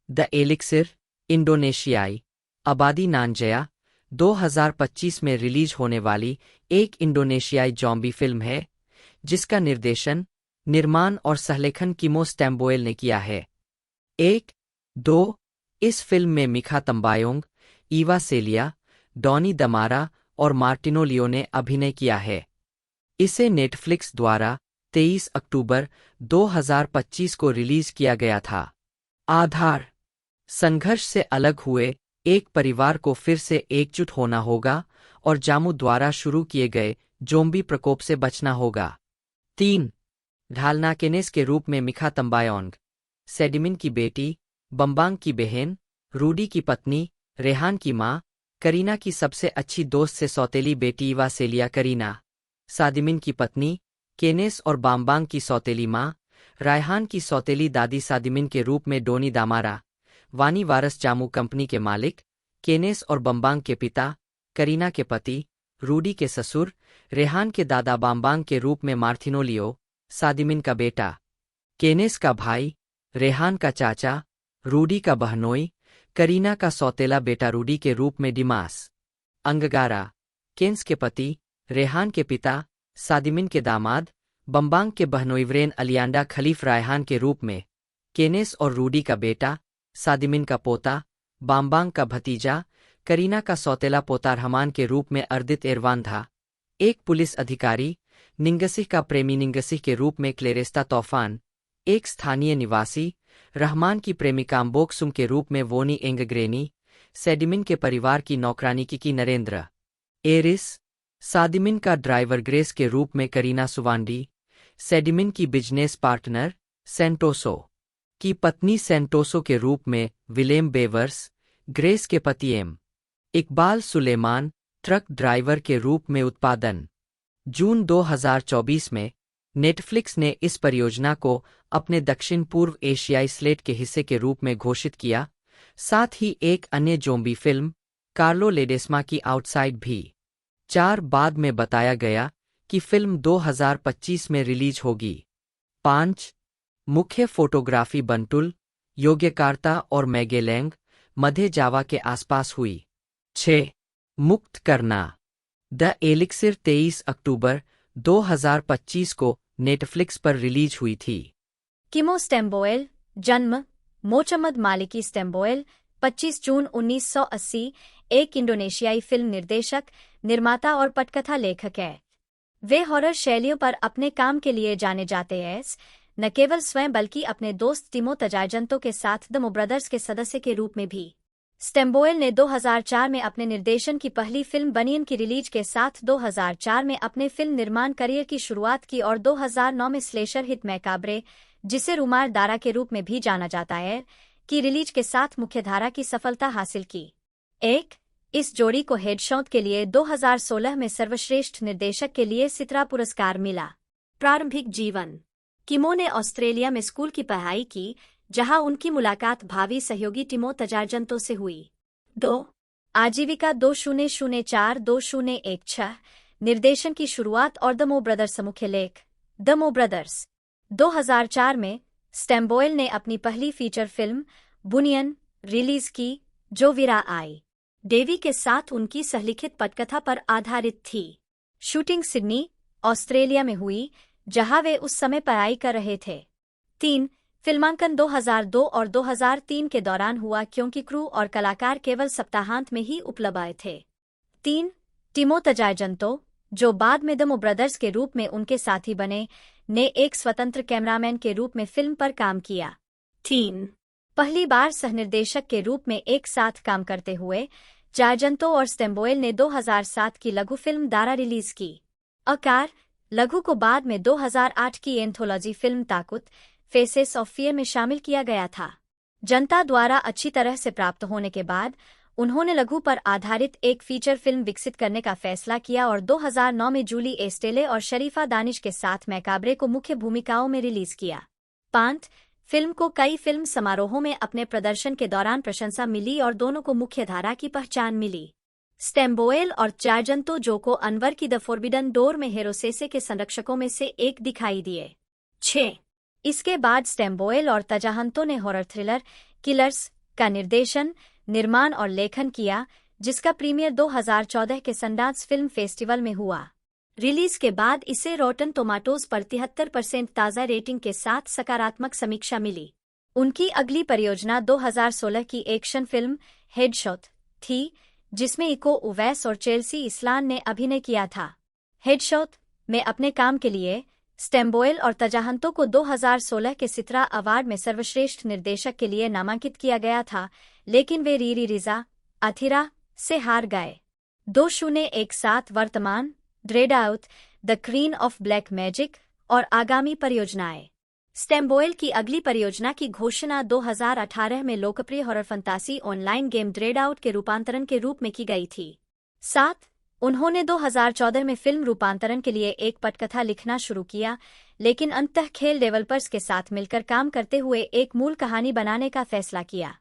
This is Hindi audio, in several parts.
द एलिक्सिर, इंडोनेशियाई, आबादी नानजया, 2025 में रिलीज होने वाली एक इंडोनेशियाई जॉम्बी फिल्म है जिसका निर्देशन, निर्माण और सहलेखन किमो स्टैम्बोएल ने किया है। 1, 2 इस फिल्म में मिखा तम्बायोंग, ईवा सेलिया, डॉनी दमारा और मार्टिनो लियो ने अभिनय किया है। इसे नेटफ्लिक्स द्वारा 23 अक्टूबर 2025 को रिलीज किया गया था। आधार: संघर्ष से अलग हुए एक परिवार को फिर से एकजुट होना होगा और जामू द्वारा शुरू किए गए ज़ोंबी प्रकोप से बचना होगा। 3, ढालनाकेनेस के रूप में मिखा तम्बायोंग, सेडिमिन की बेटी, बम्बांग की बहन, रूडी की पत्नी, रेहान की माँ, करीना की सबसे अच्छी दोस्त से सौतेली बेटी ईवा सेलिया करीना, सादिमिन की पत्नी, केनेस और बाम्बांग की सौतेली माँ, रायहान की सौतेली दादी सादिमिन के रूप में डोनी दामारा, वानी वारस जामू कंपनी के मालिक, केनेस और बम्बांग के पिता, करीना के पति, रूडी के ससुर, रेहान के दादा बाम्बांग के रूप में मार्थिनो लियो, सादिमिन का बेटा, केनेस का भाई, रेहान का चाचा, रूडी का बहनोई, करीना का सौतेला बेटा रूडी के रूप में डिमास, अंगगारा, केन्स के पति, रेहान के पिता, सादिमिन के दामाद, बम्बांग के बहनोईवरेन अलियांडा खलीफ रायहान के रूप में, केनेस और रूडी का बेटा, सादिमिन का पोता, बाम्बांग का भतीजा, करीना का सौतेला पोता रहमान के रूप में अर्दित एरवान था, एक पुलिस अधिकारी, निंगसिह का प्रेमी निंगसिह के रूप में क्लेरेस्ता तौफान, एक स्थानीय निवासी, रहमान की प्रेमिका अम्बोकसुम के रूप में वोनी एंगग्रेनी, सेडिमिन के परिवार की नौकरानी की नरेंद्र एरिस, सादिमिन का ड्राइवर ग्रेस के रूप में करीना सुवांडी, सेडिमिन की बिजनेस पार्टनर, सेंटोसो की पत्नी सेंटोसो के रूप में विलेम बेवर्स, ग्रेस के पति इकबाल सुलेमान, ट्रक ड्राइवर के रूप में उत्पादन। जून 2024 में नेटफ्लिक्स ने इस परियोजना को अपने दक्षिण पूर्व एशियाई स्लेट के हिस्से के रूप में घोषित किया, साथ ही एक अन्य ज़ोंबी फिल्म, कार्लो लेडेस्मा की आउटसाइड भी। 4 बाद में बताया गया कि फिल्म 2025 में रिलीज होगी। 5, मुख्य फोटोग्राफी बंटुल, योग्यकार्ता और मैगेलैंग, मध्य जावा के आसपास हुई। 6, मुक्त करना। द एलिक्सिर 23 अक्टूबर 2025 को नेटफ्लिक्स पर रिलीज हुई थी। किमो स्टैम्बोएल, जन्म मोचम्मद मालिकी स्टैम्बोएल, 25 जून 1980, एक इंडोनेशियाई फिल्म निर्देशक, निर्माता और पटकथा लेखक है। वे हॉरर शैलियों पर अपने काम के लिए जाने जाते हैं, न केवल स्वयं बल्कि अपने दोस्त टिमो तजायजंतो के साथ द मो ब्रदर्स के सदस्य के रूप में भी। स्टैम्बोएल ने 2004 में अपने निर्देशन की पहली फिल्म बनियन की रिलीज के साथ 2004 में अपने फिल्म निर्माण करियर की शुरुआत की और 2009 में स्लेशर हिट मैकाब्रे, जिसे रुमार दारा के रूप में भी जाना जाता है, की रिलीज के साथ मुख्यधारा की सफलता हासिल की। 1, इस जोड़ी को हेडशॉट के लिए 2016 में सर्वश्रेष्ठ निर्देशक के लिए सित्रा पुरस्कार मिला। प्रारंभिक जीवन। किमो ने ऑस्ट्रेलिया में स्कूल की पढ़ाई की, जहां उनकी मुलाकात भावी सहयोगी टिमो तजायजंतो से हुई। 2, आजीविका 2004-2016, निर्देशन की शुरुआत और द मो ब्रदर्स मुख्य लेख। द मो ब्रदर्स 2004 में स्टैम्बोएल ने अपनी पहली फीचर फिल्म बुनियन रिलीज की, जो वीरा आई डेवी के साथ उनकी सहलिखित पटकथा पर आधारित थी। शूटिंग सिडनी, ऑस्ट्रेलिया में हुई, जहां वे उस समय पढ़ाई कर रहे थे। 3, फिल्मांकन 2002 और 2003 के दौरान हुआ क्योंकि क्रू और कलाकार केवल सप्ताहांत में ही उपलब्ध थे। 3, टिमो तजायजंतो, जो बाद में द मो ब्रदर्स के रूप में उनके साथी बने, ने एक स्वतंत्र कैमरामैन के रूप में फिल्म पर काम किया। 3, पहली बार सहनिर्देशक के रूप में एक साथ काम करते हुए जायजंतो और स्टैम्बोएल ने 2007 की लघु फिल्म दारा रिलीज की। आकार लघु को बाद में 2008 की anthology film Takut faces of fear में शामिल किया गया था। जनता द्वारा अच्छी तरह से प्राप्त होने के बाद उन्होंने लघु पर आधारित एक फीचर फिल्म विकसित करने का फैसला किया और 2009 में जूली एस्टेले और शरीफा दानिश के साथ मैकाब्रे को मुख्य भूमिकाओं में रिलीज किया। 5, फिल्म को कई फिल्म समारोहों में अपने प्रदर्शन के दौरान प्रशंसा मिली और दोनों को मुख्यधारा की पहचान मिली। स्टैम्बोएल और तजायजंतो जोको अनवर की द फोरबिडन डोर में हेरोसेसे के संरक्षकों में से एक दिखाई दिए। 6, इसके बाद स्टैम्बोएल और तजायजंतो ने हॉरर थ्रिलर किलर्स का निर्देशन, निर्माण और लेखन किया, जिसका प्रीमियर 2014 के सनडांस फिल्म फेस्टिवल में हुआ। रिलीज के बाद इसे रॉटन टोमाटोज पर 73% ताज़ा रेटिंग के साथ सकारात्मक समीक्षा मिली। उनकी अगली परियोजना 2016 की एक्शन फिल्म हेडशॉट थी, जिसमें इको उवैस और चेल्सी इसलान ने अभिनय किया था। हेडशॉट में अपने काम के लिए स्टेम्बोइल और तजाहंतो को 2016 के सित्रा अवार्ड में सर्वश्रेष्ठ निर्देशक के लिए नामांकित किया गया था, लेकिन वे रीरी रिजा अथिरा से हार गए। 2017 वर्तमान dread out, the queen of black magic और आगामी परियोजनाएं। स्टेम्बोइल की अगली परियोजना की घोषणा 2018 में लोकप्रिय हॉरर फंतासी ऑनलाइन गेम ड्रेड आउट के रूपांतरण के रूप में की गई थी। 7. उन्होंने 2014 में फिल्म रूपांतरण के लिए एक पटकथा लिखना शुरू किया, लेकिन अंततः खेल डेवलपर्स के साथ मिलकर काम करते हुए एक मूल कहानी बनाने का फैसला किया।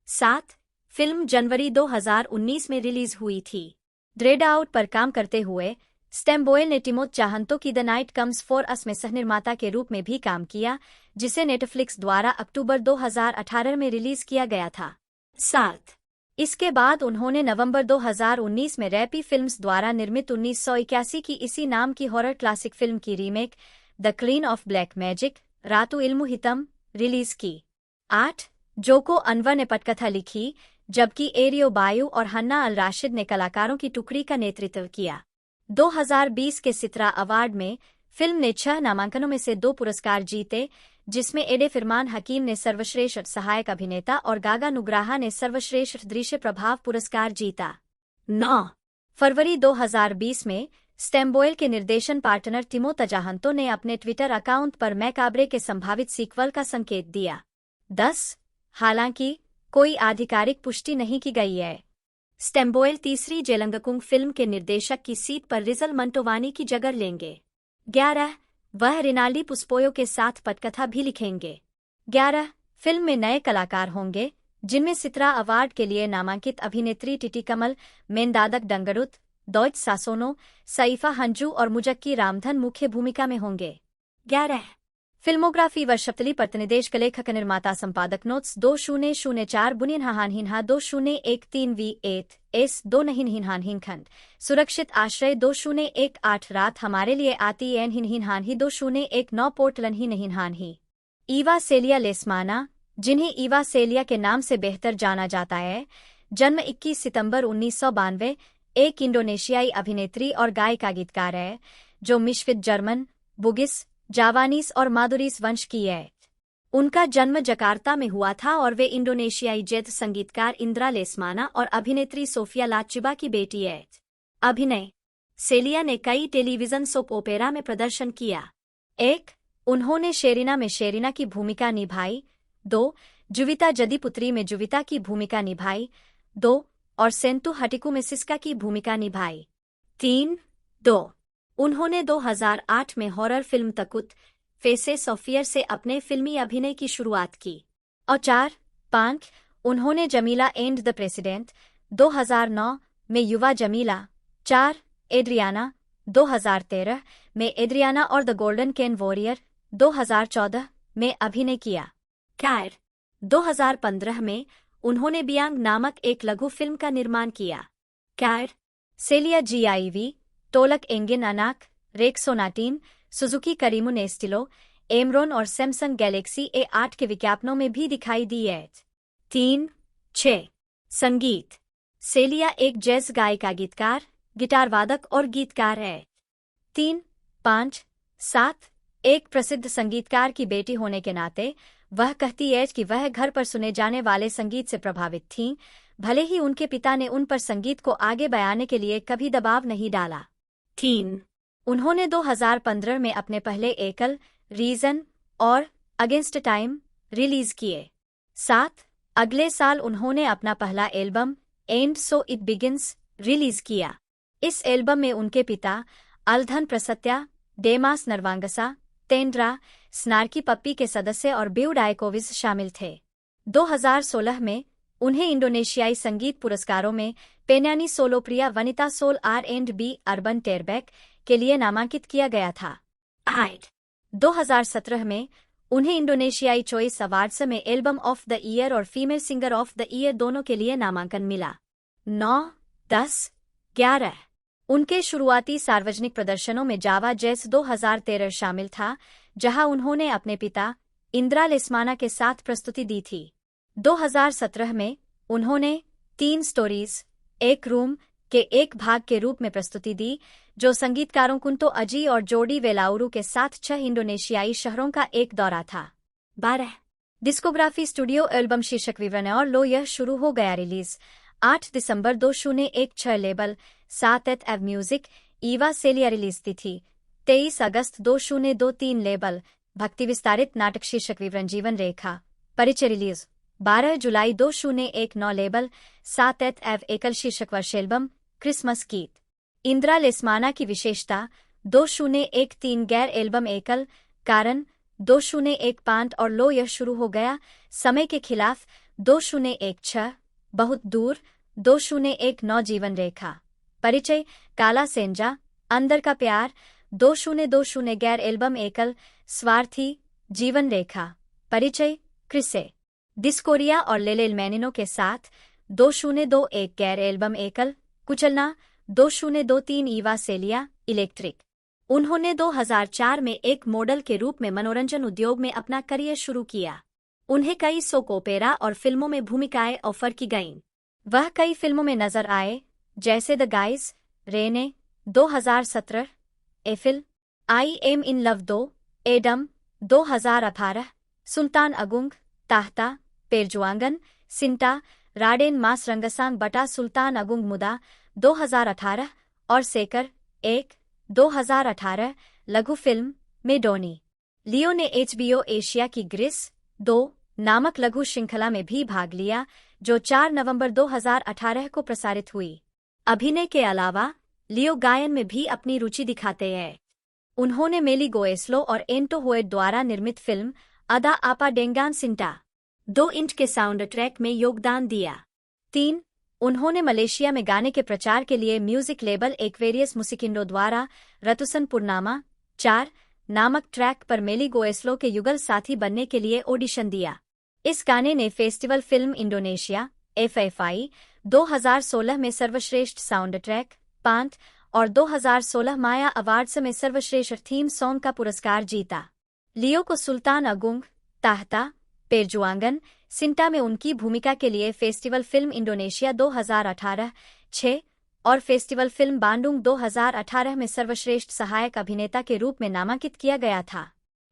7. फिल्म जनवरी 2019 में रिलीज हुई थी। ड्रेड आउट पर काम करते हुए स्टेम्बोइल ने टिमोथ चाहंतो की the night comes for us में सहनिर्माता के रूप में भी काम किया, जिसे नेटफ्लिक्स द्वारा अक्टूबर 2018 में रिलीज किया गया था। 7. इसके बाद उन्होंने नवंबर 2019 में रैपी फिल्म्स द्वारा निर्मित 1981 की इसी नाम की हॉरर क्लासिक फिल्म की remake the queen of black magic Ratu Ilmu Hitam release की। 8. जोको अनवर ने पटकथा लिखी, जबकि एरियो बायू और हन्ना अल राशिद ने कलाकारों की टुकड़ी का नेतृत्व किया। 2020 के सित्रा अवार्ड में फिल्म ने 6 नामांकनों में से 2 पुरस्कार जीते, जिसमें एडे फिरमान हकीम ने सर्वश्रेष्ठ सहायक अभिनेता और गागा नुग्राहा ने सर्वश्रेष्ठ दृश्य प्रभाव पुरस्कार जीता। 9 फरवरी 2020 में स्टेम्बोइल के निर्देशन पार्टनर टिमोथ तजाहंतो ने अपने ट्विटर अकाउंट पर मैकाब्रे के संभावित सीक्वल का संकेत दिया। 10 हालांकि कोई आधिकारिक पुष्टि नहीं की गई है। स्टेम्बोइल तीसरी जेलंगकुंग फिल्म के निर्देशक की सीट पर रिजल मंटोवानी की जगह लेंगे। 11 वह रिनाल्डी पुस्पोयो के साथ पटकथा भी लिखेंगे। 11 फिल्म में नए कलाकार होंगे, जिनमें सित्रा अवार्ड के लिए नामांकित अभिनेत्री टिटी कमल, मेनदादक डंगरुत, डॉयच सासोनो, सईफा हंजू और मुजक्की रामधन मुख्य भूमिका में होंगे। 11 फिल्मोग्राफी वर्षपतली प्रतिनिदेश लेखक निर्माता संपादक नोट्स 2004 बुनियन हाहानहिन्हा 2013 V8 S 2 हिनहान सुरक्षित आश्रय 2018 रात हमारे लिए आती एन हिनहान ही 2019 पोर्टलन ही नहिनहान ही। ईवा सेलिया लेस्माना, जिन्हें ईवा सेलिया के नाम से बेहतर जाना जाता है, जन्म 21 सितंबर 1992, एक इंडोनेशियाई अभिनेत्री और गायिका गीतकार है, जो मिश्रित जर्मन, बुगिस, जावानीस और मादुरीस वंश की है। उनका जन्म जकार्ता में हुआ था और वे इंडोनेशियाई जैद संगीतकार इंद्रा लेस्माना और अभिनेत्री सोफिया लाचिबा की बेटी है। अभिनय सेलिया ने कई टेलीविजन सोप ओपेरा में प्रदर्शन किया। 1 उन्होंने शेरिना में शेरिना की भूमिका निभाई। 2 जुविता जदीपुत्री में जुविता की भूमिका निभाई। 2 और सेंतु हटिकू में सिस्का की भूमिका निभाई। 2 उन्होंने 2008 में horror film Takut faces of fear से अपने फिल्मी अभिनय की शुरुआत की। और 4-5 उन्होंने जमीला एंड द प्रेसिडेंट 2009 में युवा जमीला। 4 एड्रियाना 2013 में एड्रियाना और द गोल्डन कैन वॉरियर 2014 में अभिनय किया। 2015 में उन्होंने बियांग नामक एक लघु फिल्म का निर्माण किया। सेलिया GIV टोलक एंगिन अनाक, रेक्सोनाटीन, सुजुकी करीमुन एस्टिलो, एमरोन और सैमसंग गैलेक्सी A8 के विज्ञापनों में भी दिखाई दी है। 3-6 संगीत सेलिया एक जैज गायिका, गीतकार, गिटार वादक और गीतकार है। 3-5-7 एक प्रसिद्ध संगीतकार की बेटी होने के नाते वह कहती है कि वह घर पर सुने जाने वाले संगीत से प्रभावित थीं, भले ही उनके पिता ने उन पर संगीत को आगे बढ़ाने के लिए कभी दबाव नहीं डाला। 3 उन्होंने 2015 में अपने पहले एकल रीजन और अगेंस्ट टाइम रिलीज किए। 7 अगले साल उन्होंने अपना पहला album and so it begins release किया। इस एल्बम में उनके पिता अल्धन प्रसत्या, डेमास नरवांगसा, तेंड्रा, स्नार्की पप्पी के सदस्य और बिव डायकोविस शामिल थे। 2016 में उन्हें इंडोनेशियाई संगीत पुरस्कारों में पेन्यानी सोलोप्रिया वनिता सोल R&B अर्बन टेरबैक के लिए नामांकित किया गया था। 2017 में उन्हें इंडोनेशियाई चॉइस अवार्ड्स में एल्बम ऑफ द ईयर और female singer of the year दोनों के लिए नामांकन मिला। 9, 10, 11 उनके शुरुआती सार्वजनिक प्रदर्शनों में जावा जैज 2013 शामिल था, जहां उन्होंने अपने पिता इंद्रा लेस्माना के साथ प्रस्तुति दी थी। 2017 में उन्होंने 3 स्टोरीज एक रूम के एक भाग के रूप में प्रस्तुति दी, जो संगीतकारों कुंतो अजी और जोडी वेलाउरू के साथ 6 इंडोनेशियाई शहरों का एक दौरा था। 12 डिस्कोग्राफी स्टूडियो एल्बम शीर्षक विवरण और लो यह शुरू हो गया रिलीज 8 दिसंबर 2016 लेबल 7 एव म्यूजिक ईवा सेलिया रिलीज तिथि 23 अगस्त 2023 लेबल भक्ति विस्तारित नाटक शीर्षक विवरण जीवन रेखा परिचय रिलीज 12 जुलाई 2019 लेबल 7 एव एकल शीर्षक वर्ष एल्बम क्रिसमस गीत इंद्रा लेस्माना की विशेषता 2013 गैर एल्बम एकल कारण 2015 और लो यह शुरू हो गया समय के खिलाफ 2016 बहुत दूर 2019 जीवन रेखा परिचय काला सेंजा अंदर का प्यार 2020 गैर एल्बम एकल स्वार्थी जीवन रेखा परिचय क्रिसे डिस्कोरिया और लेलेल मैनिनो के साथ 2021 गैर एल्बम एकल कुचलना 2023 ईवा सेलिया इलेक्ट्रिक उन्होंने 2004 में एक मॉडल के रूप में मनोरंजन उद्योग में अपना करियर शुरू किया। उन्हें कई सोप ओपेरा और फिल्मों में भूमिकाएं ऑफर की गईं। वह कई फिल्मों में नजर आए जैसे द गाइज, रेने 2017, Eiffel, I'm in love 2, Adam 2018, Sultan Agung, ताहता, पेरजुआंगन, सिंटा, राडेन मास रंगसांग बटा सुल्तान अगुंग मुदा 2018 और सेकर 1, 2018 लघु फिल्म में डोनी लियो ने HBO एशिया की ग्रिस 2 नामक लघु श्रृंखला में भी भाग लिया, जो 4 नवंबर 2018 को प्रसारित हुई। अभिनय के अलावा लियो गायन में भी अपनी रुचि दिखाते हैं। उन्होंने मेली गोएस्लो और एंटो होएट द्वारा निर्मित फिल्म अदा आपा डेंगान सिंटा 2 इंच के साउंड ट्रैक में योगदान दिया। 3 उन्होंने मलेशिया में गाने के प्रचार के लिए म्यूजिक लेबल एक्वेरियस मुसिकिंडो द्वारा रतुसन पुरनामा 4 नामक ट्रैक पर मेली गोएस्लो के युगल साथी बनने के लिए ऑडिशन दिया। इस गाने ने फेस्टिवल फिल्म इंडोनेशिया FFI 2016 में सर्वश्रेष्ठ साउंड ट्रैक 5 और 2016 माया अवार्ड्स में सर्वश्रेष्ठ थीम सॉन्ग का पुरस्कार जीता। लियो को सुल्तान अगुंग, ताहता, पेरजुआंगन, सिंटा में उनकी भूमिका के लिए फेस्टिवल फिल्म इंडोनेशिया 2018 6 और फेस्टिवल फिल्म बांडुंग 2018 में सर्वश्रेष्ठ सहायक अभिनेता के रूप में नामांकित किया गया था।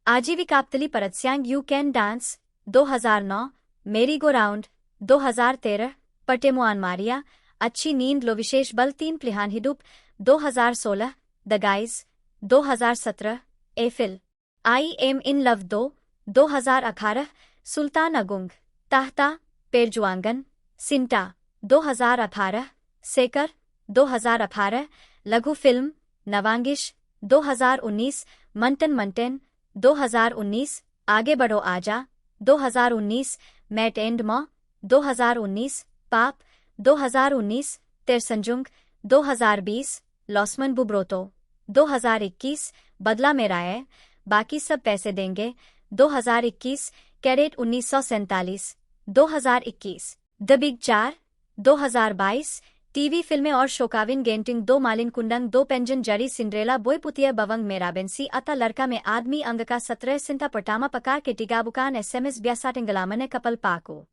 आजीविकाप्तली परत्स्यांग यू कैन डांस 2009, मेरी गो राउंड 2013, पटेमुआन मारिया, अच्छी नींद लो विशेष बल 3 प्लिहान हिडुप 2016, the guys 2017, Eiffel, I'm in love 2 2018, Sultan Agung, ताहता, पेरजुआंगन, सिंटा 2018, सेकर 2018, लघु फिल्म नवांगिश 2019, मंटन मंटेन 2019, आगे बढ़ो आजा 2019, मैट एंड मॉ 2019, पाप 2019, तेरसंजुंग 2020, लॉसमन बुब्रोतो 2021, बदला मेरा है बाकी सब पैसे देंगे 2021, कैडेट 1947 2021, द बिग 4 2022, टीवी फिल्में और शोकाविन गेंटिंग 2 मालिन कुंडंग 2 पेंजन जरी सिंड्रेला बोयपुतिया बवंग मेराबेंसी अता लड़का में आदमी अंग का 17 सिंथा पटामा पकार के टिगाबुकान SMS ब्यासाटिंगलामने कपल पाको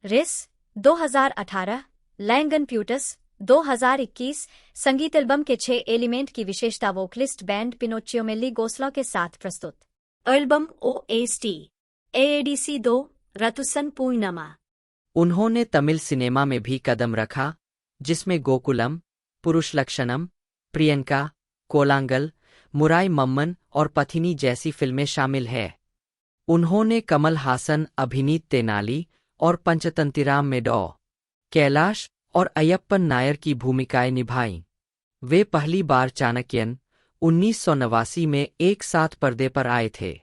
रिस 2018, लैंगन प्यूटस 2021, संगीत एल्बम के 6 एलिमेंट की विशेषता वोकलिस्ट बैंड पिनोचियो मेली गोस्लो के साथ प्रस्तुत। Album OST AADC 2 रतुसन Purnima. उन्होंने तमिल सिनेमा में भी कदम रखा, जिसमें गोकुलम, पुरुष लक्षणम, प्रियंका, कोलांगल, मुराई मम्मन और पथिनी जैसी फिल्में शामिल हैं। उन्होंने कमल हासन अभिनीत तेनाली और पंचतंतिराम में डॉ. कैलाश और अयप्पन नायर की भूमिकाएं निभाईं। वे पहली बार चाणक्यन 1989 में एक साथ पर्दे पर आए थे।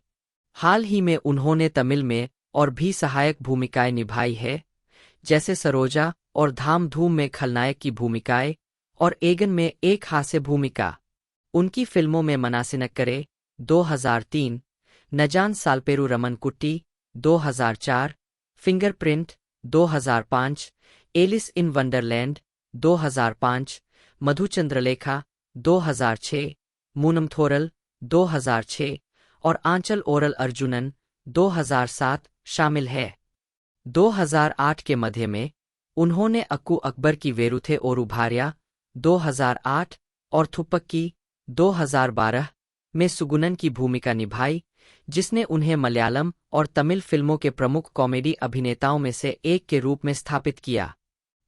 हाल ही में उन्होंने तमिल में और भी सहायक भूमिकाएं निभाई है, जैसे सरोजा और धाम धूम में खलनायक की भूमिकाएं और एगन में एक हास्य भूमिका। उनकी फिल्मों में मनासिनक्करे 2003, नजान सालपेरू रमनकुट्टी 2004, fingerprint 2005, Alice in Wonderland 2005, Madhuchandralekha 2006, Moonam थोरल 2006 और आंचल ओरल अर्जुनन 2007 शामिल है। 2008 के मध्य में उन्होंने अक्कू अकबर की वेरुथे ओरू भार्या 2008 और थुप्पक्की 2012 में सुगुनन की भूमिका निभाई, जिसने उन्हें मलयालम और तमिल फिल्मों के प्रमुख कॉमेडी अभिनेताओं में से एक के रूप में स्थापित किया।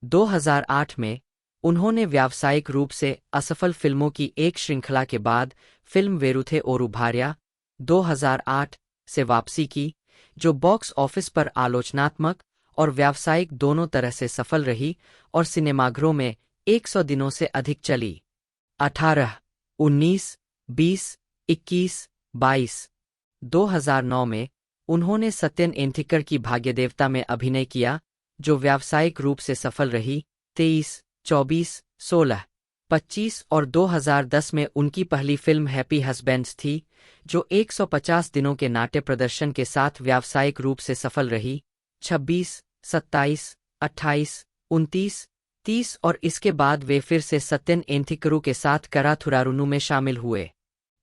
2008 में उन्होंने व्यावसायिक रूप से असफल फिल्मों की एक श्रृंखला के बाद फिल्म वेरुथे ओरू भार्या 2008 से वापसी की, जो बॉक्स ऑफिस पर आलोचनात्मक और व्यावसायिक दोनों तरह से सफल रही और सिनेमाघरों में 100 दिनों से अधिक चली। 18, 19, 20, 21, 22। 2009 में उन्होंने सत्यन एंथिक्कर की भाग्यदेवता में अभिनय किया, जो व्यावसायिक रूप से सफल रही। 23, 24, 16, 25 और 2010 में उनकी पहली फिल्म हैप्पी हस्बैंड्स थी, जो 150 दिनों के नाट्य प्रदर्शन के साथ व्यावसायिक रूप से सफल रही। 26, 27, 28, 29, 30 और इसके बाद वे फिर से सत्यन एंथिक्करू के साथ कराथुरारुनु में शामिल हुए।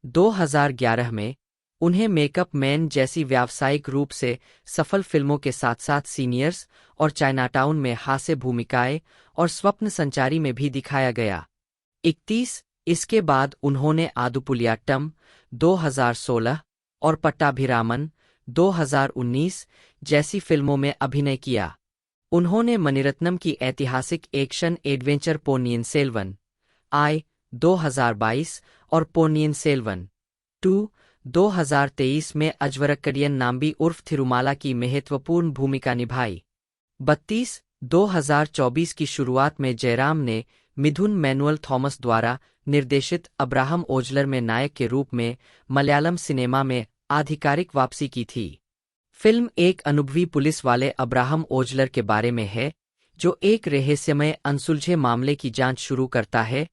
2011 में उन्हें मेकअप मैन जैसी व्यावसायिक रूप से सफल फिल्मों के साथ साथ सीनियर्स और चाइनाटाउन में हास्य भूमिकाएं और स्वप्न संचारी में भी दिखाया गया। 31, इसके बाद उन्होंने आदुपुलियाट्टम 2016 और पट्टाभिरामन 2019 जैसी फिल्मों में अभिनय किया। उन्होंने मणिरत्नम की ऐतिहासिक एक्शन एडवेंचर पोन्नियिन सेल्वन आई 2022 और पोन्नियिन सेल्वन 2 2023 में अजवरक्कडियन नाम्बी उर्फ थिरुमाला की महत्वपूर्ण भूमिका निभाई। 32, 2024 की शुरुआत में जयराम ने मिथुन मैनुअल थॉमस द्वारा निर्देशित अब्राहम ओजलर में नायक के रूप में मलयालम सिनेमा में आधिकारिक वापसी की थी। फिल्म एक अनुभवी पुलिस वाले अब्राहम ओजलर के बारे में है, जो एक रहस्यमय अनसुलझे मामले की जांच शुरू करता है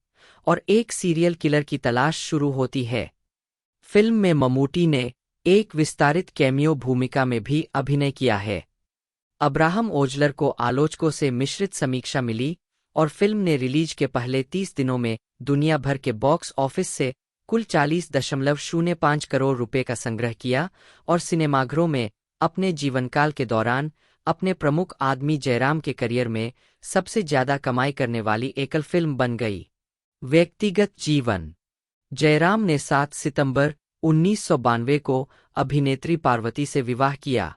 और एक सीरियल किलर की तलाश शुरू होती है। फिल्म में ममूटी ने एक विस्तारित कैमियो भूमिका में भी अभिनय किया है। अब्राहम ओजलर को आलोचकों से मिश्रित समीक्षा मिली और फिल्म ने रिलीज के पहले 30 दिनों में दुनिया भर के बॉक्स ऑफिस से कुल 40.05 करोड़ रुपए का संग्रह किया और सिनेमाघरों में अपने जीवनकाल के दौरान अपने प्रमुख आदमी जयराम के करियर में सबसे ज्यादा कमाई करने वाली एकल फिल्म बन गई। व्यक्तिगत जीवन। जयराम ने 7 सितंबर 1992 को अभिनेत्री पार्वती से विवाह किया।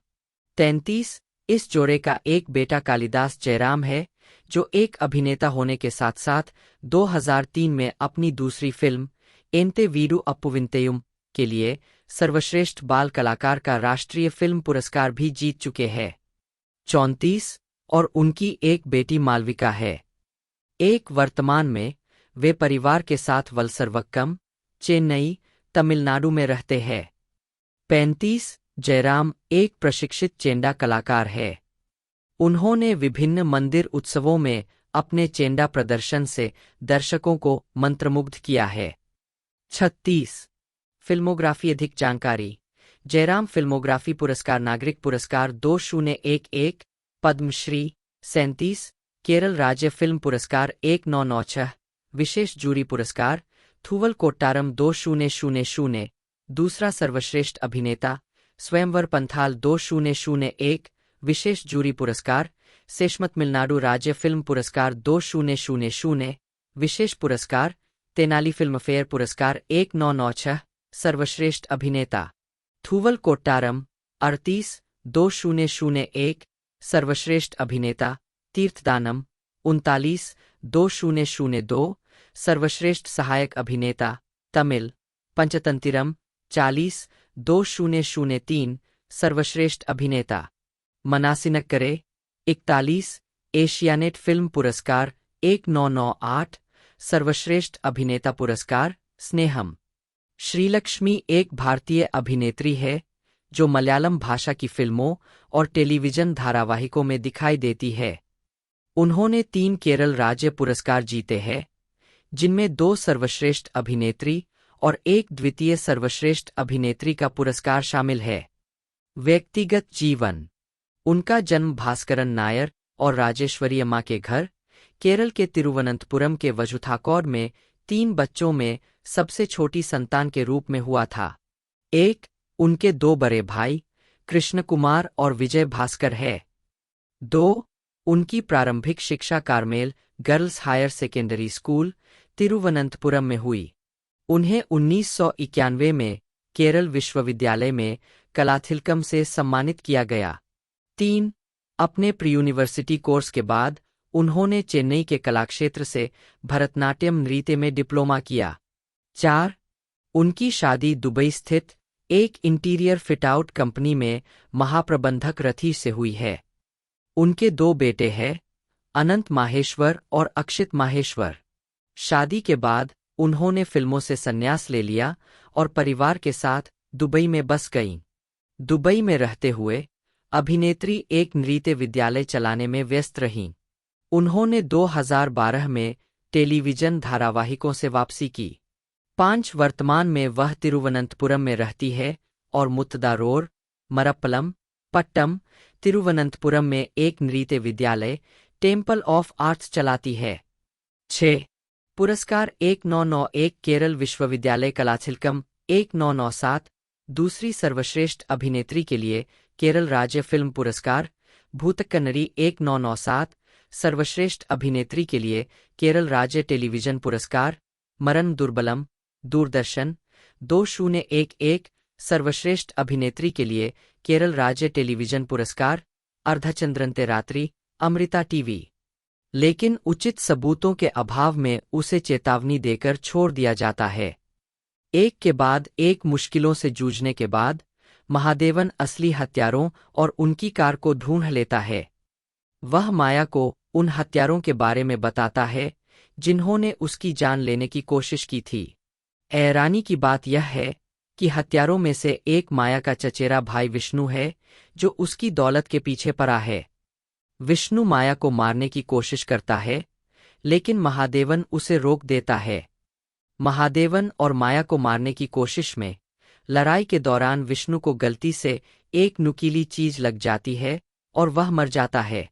33, इस जोड़े का एक बेटा कालिदास जयराम है, जो एक अभिनेता होने के साथ साथ 2003 में अपनी दूसरी फिल्म एंते वीरू अप्पुविंतेयुम के लिए सर्वश्रेष्ठ बाल कलाकार का राष्ट्रीय फिल्म पुरस्कार भी जीत चुके हैं। 34, और उनकी एक बेटी मालविका है। एक वर्तमान में वे परिवार के साथ वलसरवक्कम, चेन्नई, तमिलनाडु में रहते हैं। 35, जयराम एक प्रशिक्षित चेंडा कलाकार है। उन्होंने विभिन्न मंदिर उत्सवों में अपने चेंडा प्रदर्शन से दर्शकों को मंत्रमुग्ध किया है। 36, फिल्मोग्राफी। अधिक जानकारी। जयराम फिल्मोग्राफी पुरस्कार, नागरिक पुरस्कार 2011, पद्मश्री 37, केरल राज्य फिल्म पुरस्कार 1996, विशेष जूरी पुरस्कार थूवल कोट्टारम 2000, दूसरा सर्वश्रेष्ठ अभिनेता स्वयंवर पंथाल 2001, विशेष जूरी पुरस्कार सेशमत तमिलनाडु राज्य फिल्म पुरस्कार 2000, विशेष पुरस्कार तेनाली फिल्मफेयर पुरस्कार 1996, सर्वश्रेष्ठ अभिनेता थूवल कोट्टारम 38, 2001, सर्वश्रेष्ठ अभिनेता तीर्थदानम 39, 2002, सर्वश्रेष्ठ सहायक अभिनेता तमिल पंचतंतिरम 40, 2003, सर्वश्रेष्ठ अभिनेता मनासिनक्करे 41, एशियानेट फिल्म पुरस्कार 1998, सर्वश्रेष्ठ अभिनेता पुरस्कार स्नेहम। श्रीलक्ष्मी एक भारतीय अभिनेत्री है जो मलयालम भाषा की फिल्मों और टेलीविजन धारावाहिकों में दिखाई देती है। उन्होंने 3 केरल राज्य पुरस्कार जीते हैं, जिनमें 2 सर्वश्रेष्ठ अभिनेत्री और एक द्वितीय सर्वश्रेष्ठ अभिनेत्री का पुरस्कार शामिल है। व्यक्तिगत जीवन। उनका जन्म भास्करन नायर और राजेश्वरी अम्मा के घर, केरल के तिरुवनंतपुरम के वजुथाकौड में 3 बच्चों में सबसे छोटी संतान के रूप में हुआ था। उनके 2 बड़े भाई कृष्ण कुमार और विजय भास्कर है। 2. उनकी प्रारंभिक शिक्षा Carmel Girls Higher secondary School, Thiruvananthapuram में हुई। उन्हें 1991 में केरल विश्वविद्यालय में कलाथिलकम से सम्मानित किया गया। 3. अपने प्री यूनिवर्सिटी कोर्स के बाद उन्होंने चेन्नई के कलाक्षेत्र से भरतनाट्यम नृत्य में डिप्लोमा किया। 4. उनकी शादी दुबई स्थित एक इंटीरियर फिटआउट कंपनी में महाप्रबंधक रथी से हुई है। उनके 2 बेटे हैं, अनंत माहेश्वर और अक्षित माहेश्वर। शादी के बाद उन्होंने फिल्मों से संन्यास ले लिया और परिवार के साथ दुबई में बस गईं। दुबई में रहते हुए अभिनेत्री एक नृत्य विद्यालय चलाने में व्यस्त रहीं। उन्होंने 2012 में टेलीविजन धारावाहिकों से वापसी की। 5. वर्तमान में वह तिरुवनंतपुरम में रहती है और मुत्तदारोर, मरप्पलम, पट्टम, तिरुवनंतपुरम में एक नृत्य विद्यालय टेम्पल ऑफ आर्ट्स चलाती है। 6. पुरस्कार 1991 केरल विश्वविद्यालय कलाथिलकम 1997, दूसरी सर्वश्रेष्ठ अभिनेत्री के लिए केरल राज्य फिल्म पुरस्कार, भूतकन्नड़ी 1997, सर्वश्रेष्ठ अभिनेत्री के लिए केरल राज्य टेलीविजन पुरस्कार, मरन दुर्बलम, दूरदर्शन 2011, सर्वश्रेष्ठ अभिनेत्री के लिए केरल राज्य टेलीविजन पुरस्कार, अर्धचंद्रनते रात्रि, अमृता टीवी। लेकिन उचित सबूतों के अभाव में उसे चेतावनी देकर छोड़ दिया जाता है। एक के बाद एक मुश्किलों से जूझने के बाद महादेवन असली हत्यारों और उनकी कार को ढूंढ लेता है। वह माया को उन हत्यारों के बारे में बताता है जिन्होंने उसकी जान लेने की कोशिश की थी। हैरानी की बात यह है कि हत्यारों में से एक माया का चचेरा भाई विष्णु है, जो उसकी दौलत के पीछे पड़ा है। विष्णु माया को मारने की कोशिश करता है, लेकिन महादेवन उसे रोक देता है। महादेवन और माया को मारने की कोशिश में लड़ाई के दौरान विष्णु को गलती से एक नुकीली चीज लग जाती है और वह मर जाता है।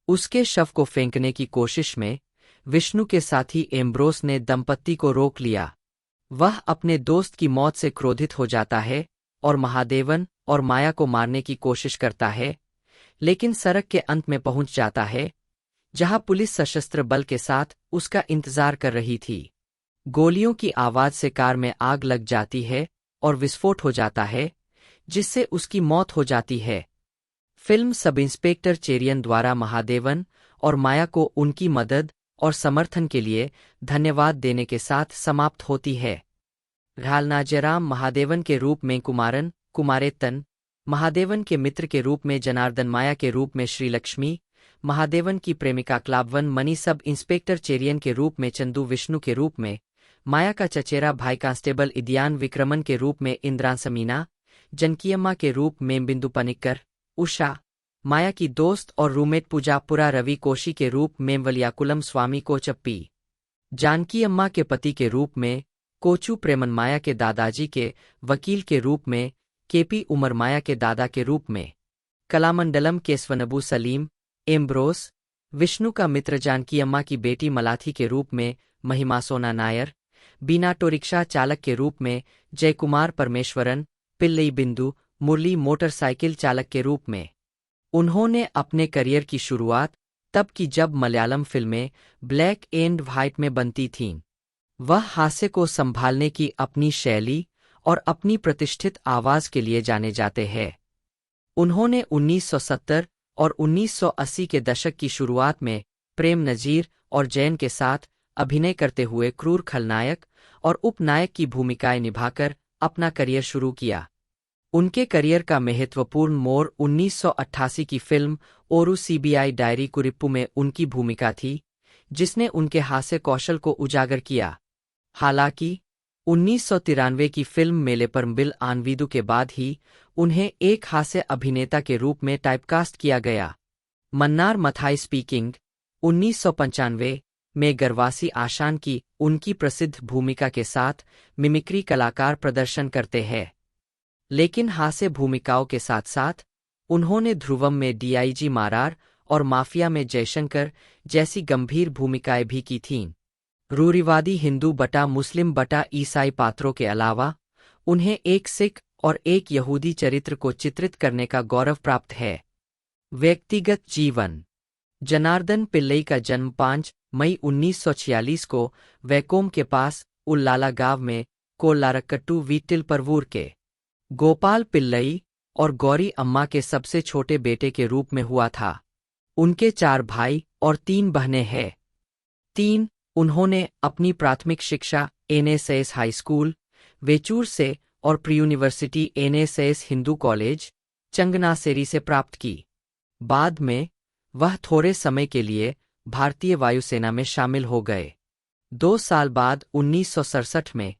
उसके शव को फेंकने की कोशिश में विष्णु के साथी एम्ब्रोस ने दंपत्ति को रोक लिया। वह अपने दोस्त की मौत से क्रोधित हो जाता है और महादेवन और माया को मारने की कोशिश करता है, लेकिन सड़क के अंत में पहुंच जाता है, जहां पुलिस सशस्त्र बल के साथ उसका इंतजार कर रही थी। गोलियों की आवाज से कार में आग लग जाती है और विस्फोट हो जाता है, जिससे उसकी मौत हो जाती है। फिल्म सब इंस्पेक्टर चेरियन द्वारा महादेवन और माया को उनकी मदद और समर्थन के लिए धन्यवाद देने के साथ समाप्त होती है। घालनाजराम महादेवन के रूप में कुमारन, कुमारेत्तन, महादेवन के मित्र के रूप में जनार्दन, माया के रूप में श्रीलक्ष्मी, महादेवन की प्रेमिका क्लाबवन मणि, सब इंस्पेक्टर चेरियन के रूप में चंदू, विष्णु के रूप में माया का चचेरा भाई कांस्टेबल इदियान विक्रमन के रूप में इंद्रांसमीना, जनकीयम्मा के रूप में बिंदु पनिक्कर, उषा, माया की दोस्त और रूममेट पूजापुरा रवि कोशी के रूप में वलियाकुलम स्वामी कोचप्पी, जानकी अम्मा के पति के रूप में कोचू प्रेमन, माया के दादाजी के वकील के रूप में केपी उमर, माया के दादा के रूप में कलामंडलम केसवनबू सलीम, एम्ब्रोस, विष्णु का मित्र जानकी अम्मा की बेटी मलाथी के रूप में महिमासोना नायर, बीना टोरिक्शा चालक के रूप में जयकुमार परमेश्वरन, पिल्लई बिंदु, मुरली मोटरसाइकिल चालक के रूप में। उन्होंने अपने करियर की शुरुआत तब की जब मलयालम फिल्में ब्लैक एंड व्हाइट में बनती थीं। वह हास्य को संभालने की अपनी शैली और अपनी प्रतिष्ठित आवाज के लिए जाने जाते हैं। उन्होंने 1970 और 1980 के दशक की शुरुआत में प्रेम नजीर और जैन के साथ अभिनय करते हुए क्रूर खलनायक और उपनायक की भूमिकाएं निभाकर अपना करियर शुरू किया। उनके करियर का महत्वपूर्ण मोड़ 1988 की फिल्म ओरू सीबीआई डायरी कुरिप्पू में उनकी भूमिका थी, जिसने उनके हास्य कौशल को उजागर किया। हालांकि 1993 की फिल्म मेलेपरम्बिल आनवीदु के बाद ही उन्हें एक हास्य अभिनेता के रूप में टाइपकास्ट किया गया। मन्नार मथाई स्पीकिंग 1995, में गरवासी आशान की उनकी प्रसिद्ध भूमिका के साथ मिमिक्री कलाकार प्रदर्शन करते हैं। लेकिन हास्य भूमिकाओं के साथ साथ उन्होंने ध्रुवम में डीआईजी मारार और माफिया में जयशंकर जैसी गंभीर भूमिकाएं भी की थीं। रूढ़िवादी हिंदू बटा मुस्लिम बटा ईसाई पात्रों के अलावा उन्हें एक सिख और एक यहूदी चरित्र को चित्रित करने का गौरव प्राप्त है। व्यक्तिगत जीवन। जनार्दन पिल्लई का जन्म 5 मई 1946 को वैकोम के पास उल्लाला गांव में कोल्लारक्कट्टू वीटिल परवूर के गोपाल पिल्लई और गौरी अम्मा के सबसे छोटे बेटे के रूप में हुआ था। उनके 4 भाई और 3 बहनें हैं। 3 उन्होंने अपनी प्राथमिक शिक्षा एनएसएस हाई स्कूल वेचूर से और pre university NSS Hindu college Changanassery से प्राप्त की। बाद में वह थोड़े समय के लिए भारतीय वायुसेना में शामिल हो गए। 2 साल बाद 1967 में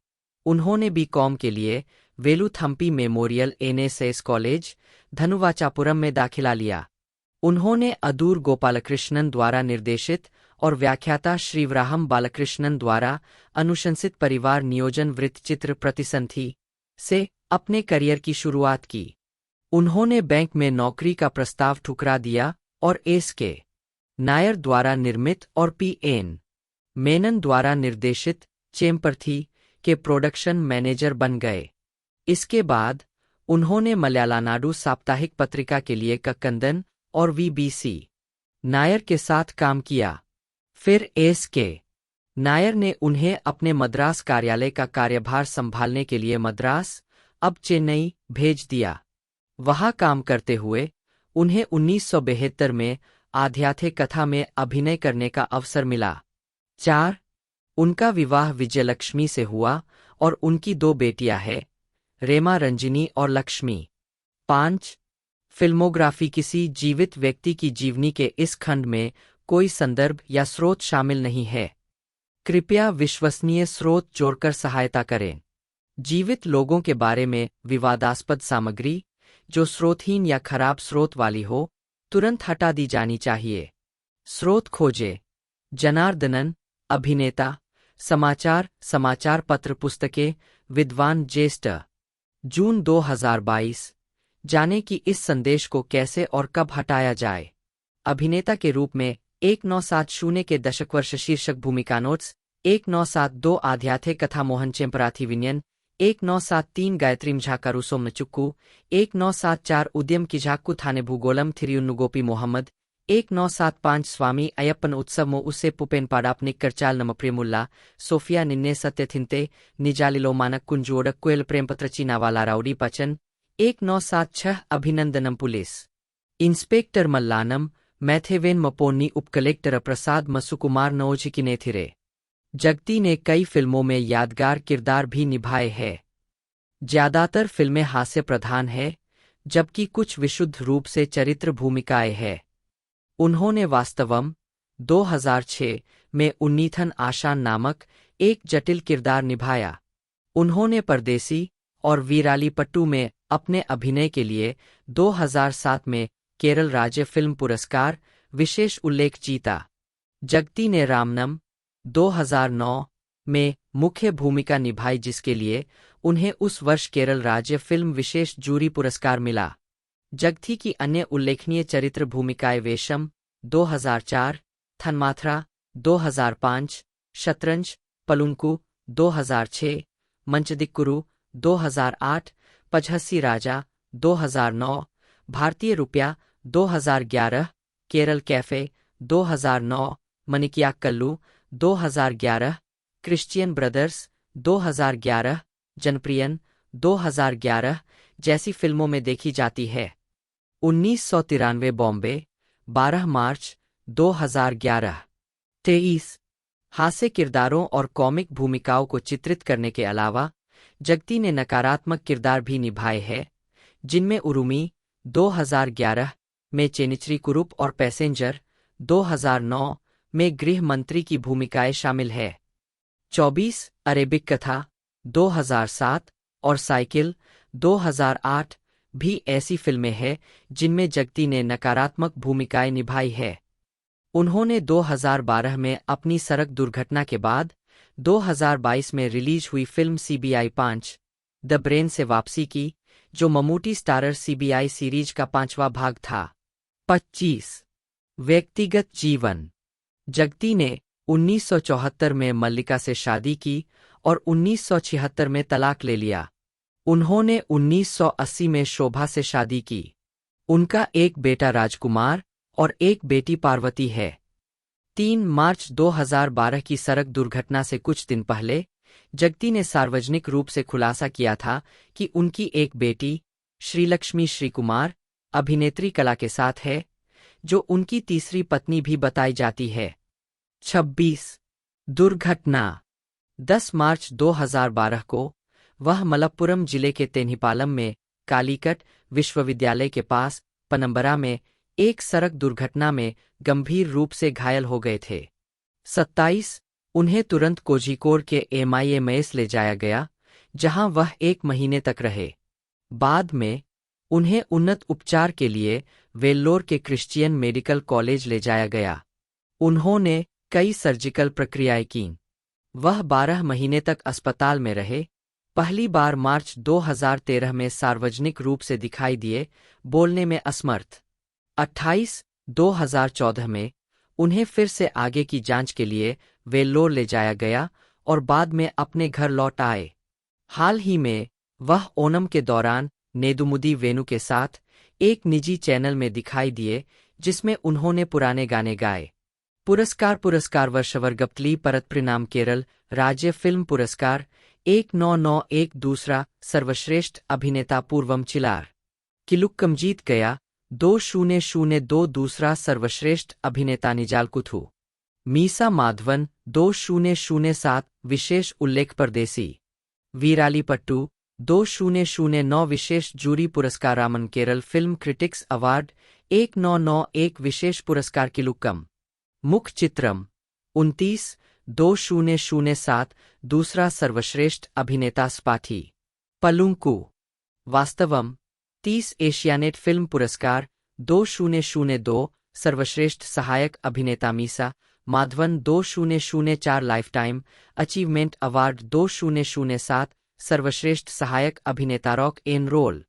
उन्होंने बीकॉम के लिए वेलुथम्पी मेमोरियल एनएसएस कॉलेज धनुवाचापुरम में दाखिला लिया। उन्होंने अदूर गोपालकृष्णन द्वारा निर्देशित और व्याख्याता श्रीवराहम बालकृष्णन द्वारा अनुशंसित परिवार नियोजन वृत्तचित्र प्रतिसंधि से अपने करियर की शुरुआत की। उन्होंने बैंक में नौकरी का प्रस्ताव ठुकरा दिया और एस.के. नायर द्वारा निर्मित और पी.एन. मेनन द्वारा निर्देशित चेम्पर्थी के प्रोडक्शन मैनेजर बन गए। इसके बाद उन्होंने मलयालानाडु साप्ताहिक पत्रिका के लिए कक्कंदन और वीबीसी नायर के साथ काम किया। फिर एस.के. नायर ने उन्हें अपने मद्रास कार्यालय का कार्यभार संभालने के लिए मद्रास, अब चेन्नई, भेज दिया। वहां काम करते हुए उन्हें 1972 में आध्यात्मिक कथा में अभिनय करने का अवसर मिला। 4 उनका विवाह विजयलक्ष्मी से हुआ और उनकी 2 बेटियां हैं, रेमा रंजिनी और लक्ष्मी। 5 फिल्मोग्राफी। किसी जीवित व्यक्ति की जीवनी के इस खंड में कोई संदर्भ या स्रोत शामिल नहीं है। कृपया विश्वसनीय स्रोत जोड़कर सहायता करें। जीवित लोगों के बारे में विवादास्पद सामग्री जो स्रोतहीन या खराब स्रोत वाली हो, तुरंत हटा दी जानी चाहिए। स्रोत खोजें। जनार्दनन, अभिनेता, समाचार पत्र पुस्तकें, विद्वान ज्येष्ठ। जून 2022। जाने कि इस संदेश को कैसे और कब हटाया जाए। अभिनेता के रूप में 1970 के दशकवर्ष शीर्षक भूमिका नोट्स। 1972 आध्यात्मिक कथा मोहन चेम्पराथी विनयन। 1973 गायत्री मझाकारू सोमनचुक्कू। 1974 उद्यम की झाक्कू थाने भूगोलम थिरियुन्नुगोपी मोहम्मद। 1975 स्वामी अयप्पन उत्सव मो उसे पुपेन पाडापनिक करचाल नम प्रियमुल्ला सोफिया निन्ने सत्यथिंते निजालिलो मानक कुंजोड़क कुएल प्रेमपत्र चीनावाला राउडी पचन। 1976 अभिनंदनम पुलिस इंस्पेक्टर मल्लानम मैथेवेन मपोन्नी उपकलेक्टर प्रसाद मसुकुमार नओजिकिनेथिरे। जगती ने कई फिल्मों में यादगार किरदार भी निभाए हैं। ज्यादातर फिल्में हास्य प्रधान हैं, जबकि कुछ विशुद्ध रूप से चरित्र भूमिकाएं हैं। उन्होंने वास्तवम 2006 में उन्नीथन आशान नामक एक जटिल किरदार निभाया। उन्होंने परदेसी और वीरालीपट्टू में अपने अभिनय के लिए 2007 में केरल राज्य फिल्म पुरस्कार विशेष उल्लेख जीता। जगती ने रामनम 2009 में मुख्य भूमिका निभाई, जिसके लिए उन्हें उस वर्ष केरल राज्य फिल्म विशेष जूरी पुरस्कार मिला। जगती की अन्य उल्लेखनीय चरित्र भूमिकाएं वेशम 2004, थन्माथरा 2005, शतरंज, पलुंकु 2006, मंचदिक्कुरु 2008, पझस्सी राजा 2009, भारतीय रुपया 2011, केरल कैफे 2009, मनिकियाक्कल्लू 2011, क्रिश्चियन ब्रदर्स 2011, जनप्रियन 2011 जैसी फिल्मों में देखी जाती है। 1993 बॉम्बे 12 मार्च 2011। 23 हास्य किरदारों और कॉमिक भूमिकाओं को चित्रित करने के अलावा जगती ने नकारात्मक किरदार भी निभाए हैं, जिनमें उरुमी 2011 में चेनिचरी कुरूप और पैसेंजर 2009 में गृह मंत्री की भूमिकाएं शामिल है। 24 अरेबिक कथा 2007 और साइकिल 2008 भी ऐसी फिल्में हैं जिनमें जगती ने नकारात्मक भूमिकाएं निभाई है। उन्होंने 2012 में अपनी सड़क दुर्घटना के बाद 2022 में रिलीज हुई फिल्म CBI 5 द ब्रेन से वापसी की, जो ममूटी स्टारर CBI सीरीज का 5वां भाग था। 25 व्यक्तिगत जीवन। जगती ने 1974 में मल्लिका से शादी की और 1976 में तलाक ले लिया। उन्होंने 1980 में शोभा से शादी की। उनका एक बेटा राजकुमार और एक बेटी पार्वती है। 3 मार्च 2012 की सड़क दुर्घटना से कुछ दिन पहले जगती ने सार्वजनिक रूप से खुलासा किया था कि उनकी एक बेटी श्रीलक्ष्मी श्रीकुमार अभिनेत्री कला के साथ है, जो उनकी तीसरी पत्नी भी बताई जाती है। 26 दुर्घटना। 10 मार्च 2012 को वह मलप्पुरम जिले के तेन्हीपालम में कालीकट विश्वविद्यालय के पास पनम्बरा में एक सड़क दुर्घटना में गंभीर रूप से घायल हो गए थे। 27 उन्हें तुरंत कोझिकोड के MIMS ले जाया गया, जहां वह 1 महीने तक रहे। बाद में उन्हें उन्नत उपचार के लिए वेल्लोर के क्रिश्चियन मेडिकल कॉलेज ले जाया गया। उन्होंने कई सर्जिकल प्रक्रियाएं कीं। वह 12 महीने तक अस्पताल में रहे। पहली बार मार्च 2013 में सार्वजनिक रूप से दिखाई दिए, बोलने में असमर्थ। 28 2014 में उन्हें फिर से आगे की जांच के लिए वेल्लोर ले जाया गया और बाद में अपने घर लौट आए। हाल ही में वह ओणम के दौरान नेदुमुदी वेणु के साथ एक निजी चैनल में दिखाई दिए, जिसमें उन्होंने पुराने गाने गाए। पुरस्कार वर्षवर्गप्तली परतप्रिनाम केरल राज्य फिल्म पुरस्कार 1991 दूसरा सर्वश्रेष्ठ अभिनेता पूर्वम चिलार किलुक्कम जीत गया। 2002 दूसरा सर्वश्रेष्ठ अभिनेता निजाल कुथु मीसा माधवन 2007 विशेष उल्लेख परदेसी वीरालीपट्टू 2009 विशेष जूरी पुरस्कार Raman Kerala film critics award 1991 विशेष पुरस्कार किलुक्कम मुख्य चित्रम 29 2007 दूसरा सर्वश्रेष्ठ अभिनेता स्पाठी पलुंकु वास्तवम 30 एशियानेट फिल्म पुरस्कार 2002 सर्वश्रेष्ठ सहायक अभिनेता Meesa Madhavan 2004 lifetime achievement award 2007 सर्वश्रेष्ठ सहायक अभिनेता रॉक एन रोल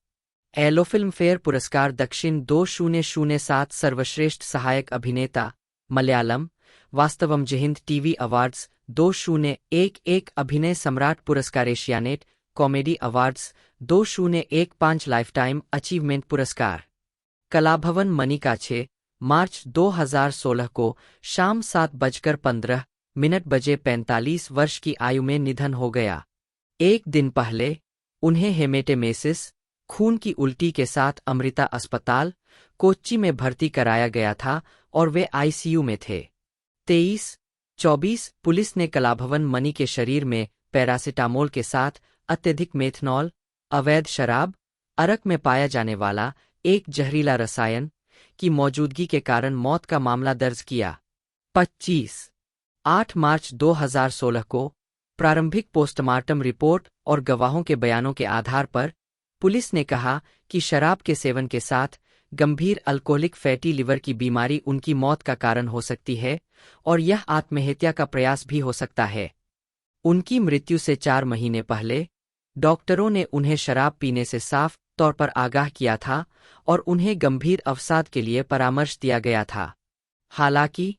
एलो फिल्म फेयर पुरस्कार दक्षिण 2007 सर्वश्रेष्ठ सहायक अभिनेता मलयालम वास्तवम जहिंद टीवी अवार्ड्स 2011 अभिनय सम्राट पुरस्कार Asianet comedy awards 2015 lifetime achievement पुरस्कार कलाभवन मनिका 6 मार्च 2016 को शाम 7:15 बजे 45 वर्ष की आयु में निधन हो गया। एक दिन पहले उन्हें हेमेटेमेसिस खून की उल्टी के साथ अमृता अस्पताल कोच्चि में भर्ती कराया गया था और वे ICU में थे। 23-24 पुलिस ने कलाभवन मनी के शरीर में पैरासिटामोल के साथ अत्यधिक मेथनॉल अवैध शराब अरक में पाया जाने वाला एक जहरीला रसायन की मौजूदगी के कारण मौत का मामला दर्ज किया। 8 मार्च 2016 को प्रारंभिक पोस्टमार्टम रिपोर्ट और गवाहों के बयानों के आधार पर पुलिस ने कहा कि शराब के सेवन के साथ गंभीर अल्कोहलिक फैटी लिवर की बीमारी उनकी मौत का कारण हो सकती है और यह आत्महत्या का प्रयास भी हो सकता है। उनकी मृत्यु से 4 महीने पहले डॉक्टरों ने उन्हें शराब पीने से साफ तौर पर आगाह किया था और उन्हें गंभीर अवसाद के लिए परामर्श दिया गया था। हालांकि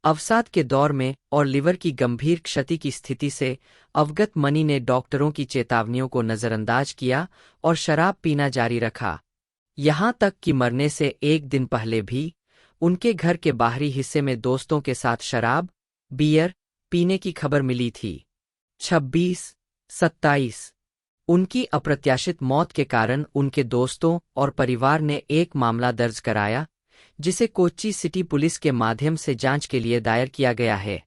अवसाद के दौर में और लिवर की गंभीर क्षति की स्थिति से अवगत मनी ने डॉक्टरों की चेतावनियों को नजरअंदाज किया और शराब पीना जारी रखा, यहां तक कि मरने से एक दिन पहले भी उनके घर के बाहरी हिस्से में दोस्तों के साथ शराब बियर पीने की खबर मिली थी। 26-27 उनकी अप्रत्याशित मौत के कारण उनके दोस्तों और परिवार ने एक मामला दर्ज कराया, जिसे कोच्चि सिटी पुलिस के माध्यम से जांच के लिए दायर किया गया है।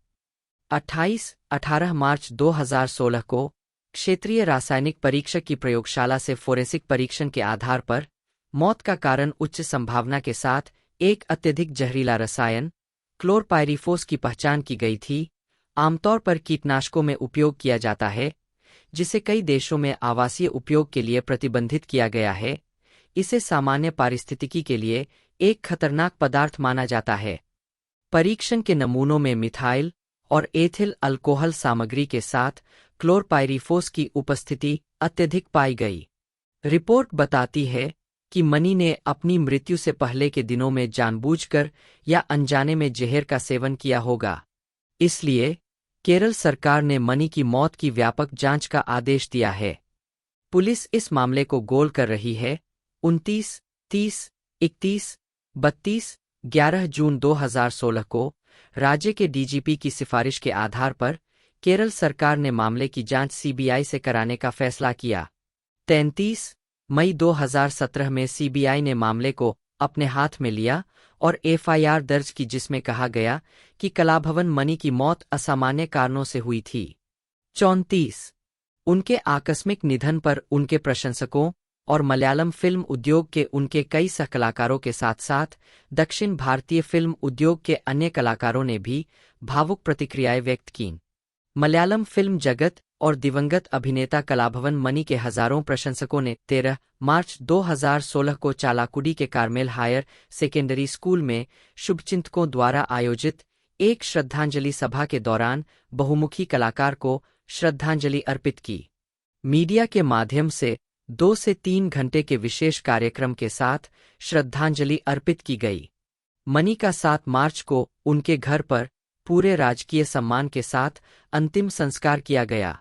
18 मार्च 2016 को क्षेत्रीय रासायनिक परीक्षक की प्रयोगशाला से फोरेंसिक परीक्षण के आधार पर मौत का कारण उच्च संभावना के साथ एक अत्यधिक जहरीला रसायन क्लोरपाइरिफोस की पहचान की गई थी। आमतौर पर कीटनाशकों में उपयोग किया जाता है, जिसे कई देशों में आवासीय उपयोग के लिए प्रतिबंधित किया गया है। इसे सामान्य पारिस्थितिकी के लिए एक खतरनाक पदार्थ माना जाता है। परीक्षण के नमूनों में मिथाइल और एथिल अल्कोहल सामग्री के साथ क्लोरपाइरीफोस की उपस्थिति अत्यधिक पाई गई। रिपोर्ट बताती है कि मनी ने अपनी मृत्यु से पहले के दिनों में जानबूझकर या अनजाने में जहर का सेवन किया होगा। इसलिए केरल सरकार ने मनी की मौत की व्यापक जांच का आदेश दिया है। पुलिस इस मामले को गोल कर रही है। 29, 30, 31, 32, 11 जून 2016 को राज्य के डीजीपी की सिफारिश के आधार पर केरल सरकार ने मामले की जांच सीबीआई से कराने का फैसला किया। 33 मई 2017 में सीबीआई ने मामले को अपने हाथ में लिया और एफआईआर दर्ज की, जिसमें कहा गया कि कलाभवन मनी की मौत असामान्य कारणों से हुई थी। 34 उनके आकस्मिक निधन पर उनके प्रशंसकों और मलयालम फिल्म उद्योग के उनके कई सहकलाकारों के साथ साथ दक्षिण भारतीय फिल्म उद्योग के अन्य कलाकारों ने भी भावुक प्रतिक्रियाएं व्यक्त कीं। मलयालम फिल्म जगत और दिवंगत अभिनेता कलाभवन मनी के हजारों प्रशंसकों ने 13 मार्च 2016 को चालाकुडी के कार्मेल हायर सेकेंडरी स्कूल में शुभचिंतकों द्वारा आयोजित एक श्रद्धांजलि सभा के दौरान बहुमुखी कलाकार को श्रद्धांजलि अर्पित की। मीडिया के माध्यम से 2 से 3 घंटे के विशेष कार्यक्रम के साथ श्रद्धांजलि अर्पित की गई। मनी का 7 मार्च को उनके घर पर पूरे राजकीय सम्मान के साथ अंतिम संस्कार किया गया।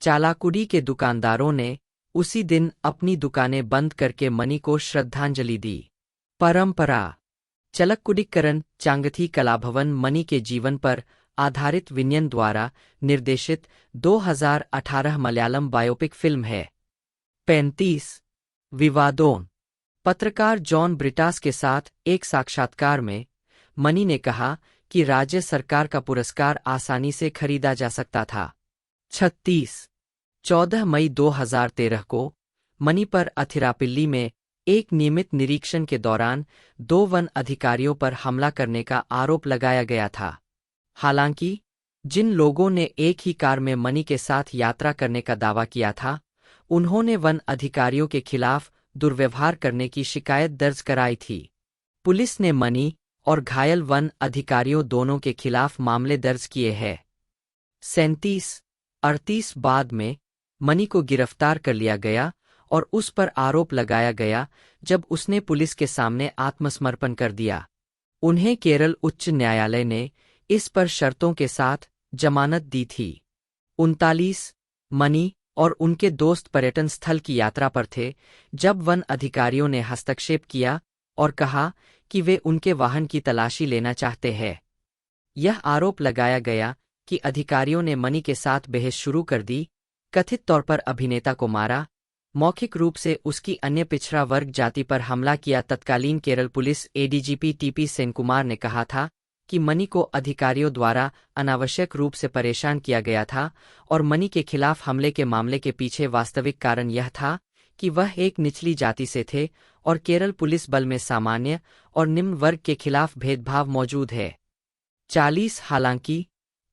चालाकुडी के दुकानदारों ने उसी दिन अपनी दुकानें बंद करके मनी को श्रद्धांजलि दी। परंपरा चलक्कुडिक्करन चांगथी कलाभवन मनी के जीवन पर आधारित विनयन द्वारा निर्देशित 2018 मलयालम बायोपिक फिल्म है। 35 विवादों पत्रकार जॉन ब्रिटास के साथ एक साक्षात्कार में मनी ने कहा कि राज्य सरकार का पुरस्कार आसानी से खरीदा जा सकता था। 36 14 मई 2013 को मनी पर अथिरापिल्ली में एक नियमित निरीक्षण के दौरान 2 वन अधिकारियों पर हमला करने का आरोप लगाया गया था। हालांकि जिन लोगों ने एक ही कार में मनी के साथ यात्रा करने का दावा किया था, उन्होंने वन अधिकारियों के खिलाफ दुर्व्यवहार करने की शिकायत दर्ज कराई थी। पुलिस ने मनी और घायल वन अधिकारियों दोनों के खिलाफ मामले दर्ज किए हैं। 37-38 बाद में मनी को गिरफ्तार कर लिया गया और उस पर आरोप लगाया गया जब उसने पुलिस के सामने आत्मसमर्पण कर दिया। उन्हें केरल उच्च न्यायालय ने इस पर शर्तों के साथ जमानत दी थी। 39 मनी और उनके दोस्त पर्यटन स्थल की यात्रा पर थे जब वन अधिकारियों ने हस्तक्षेप किया और कहा कि वे उनके वाहन की तलाशी लेना चाहते हैं। यह आरोप लगाया गया कि अधिकारियों ने मनी के साथ बहस शुरू कर दी, कथित तौर पर अभिनेता को मारा, मौखिक रूप से उसकी अन्य पिछड़ा वर्ग जाति पर हमला किया। तत्कालीन केरल पुलिस एडीजीपी टीपी सेनकुमार ने कहा था कि मनी को अधिकारियों द्वारा अनावश्यक रूप से परेशान किया गया था और मनी के खिलाफ हमले के मामले के पीछे वास्तविक कारण यह था कि वह एक निचली जाति से थे और केरल पुलिस बल में सामान्य और निम्न वर्ग के खिलाफ भेदभाव मौजूद है। 40 हालांकि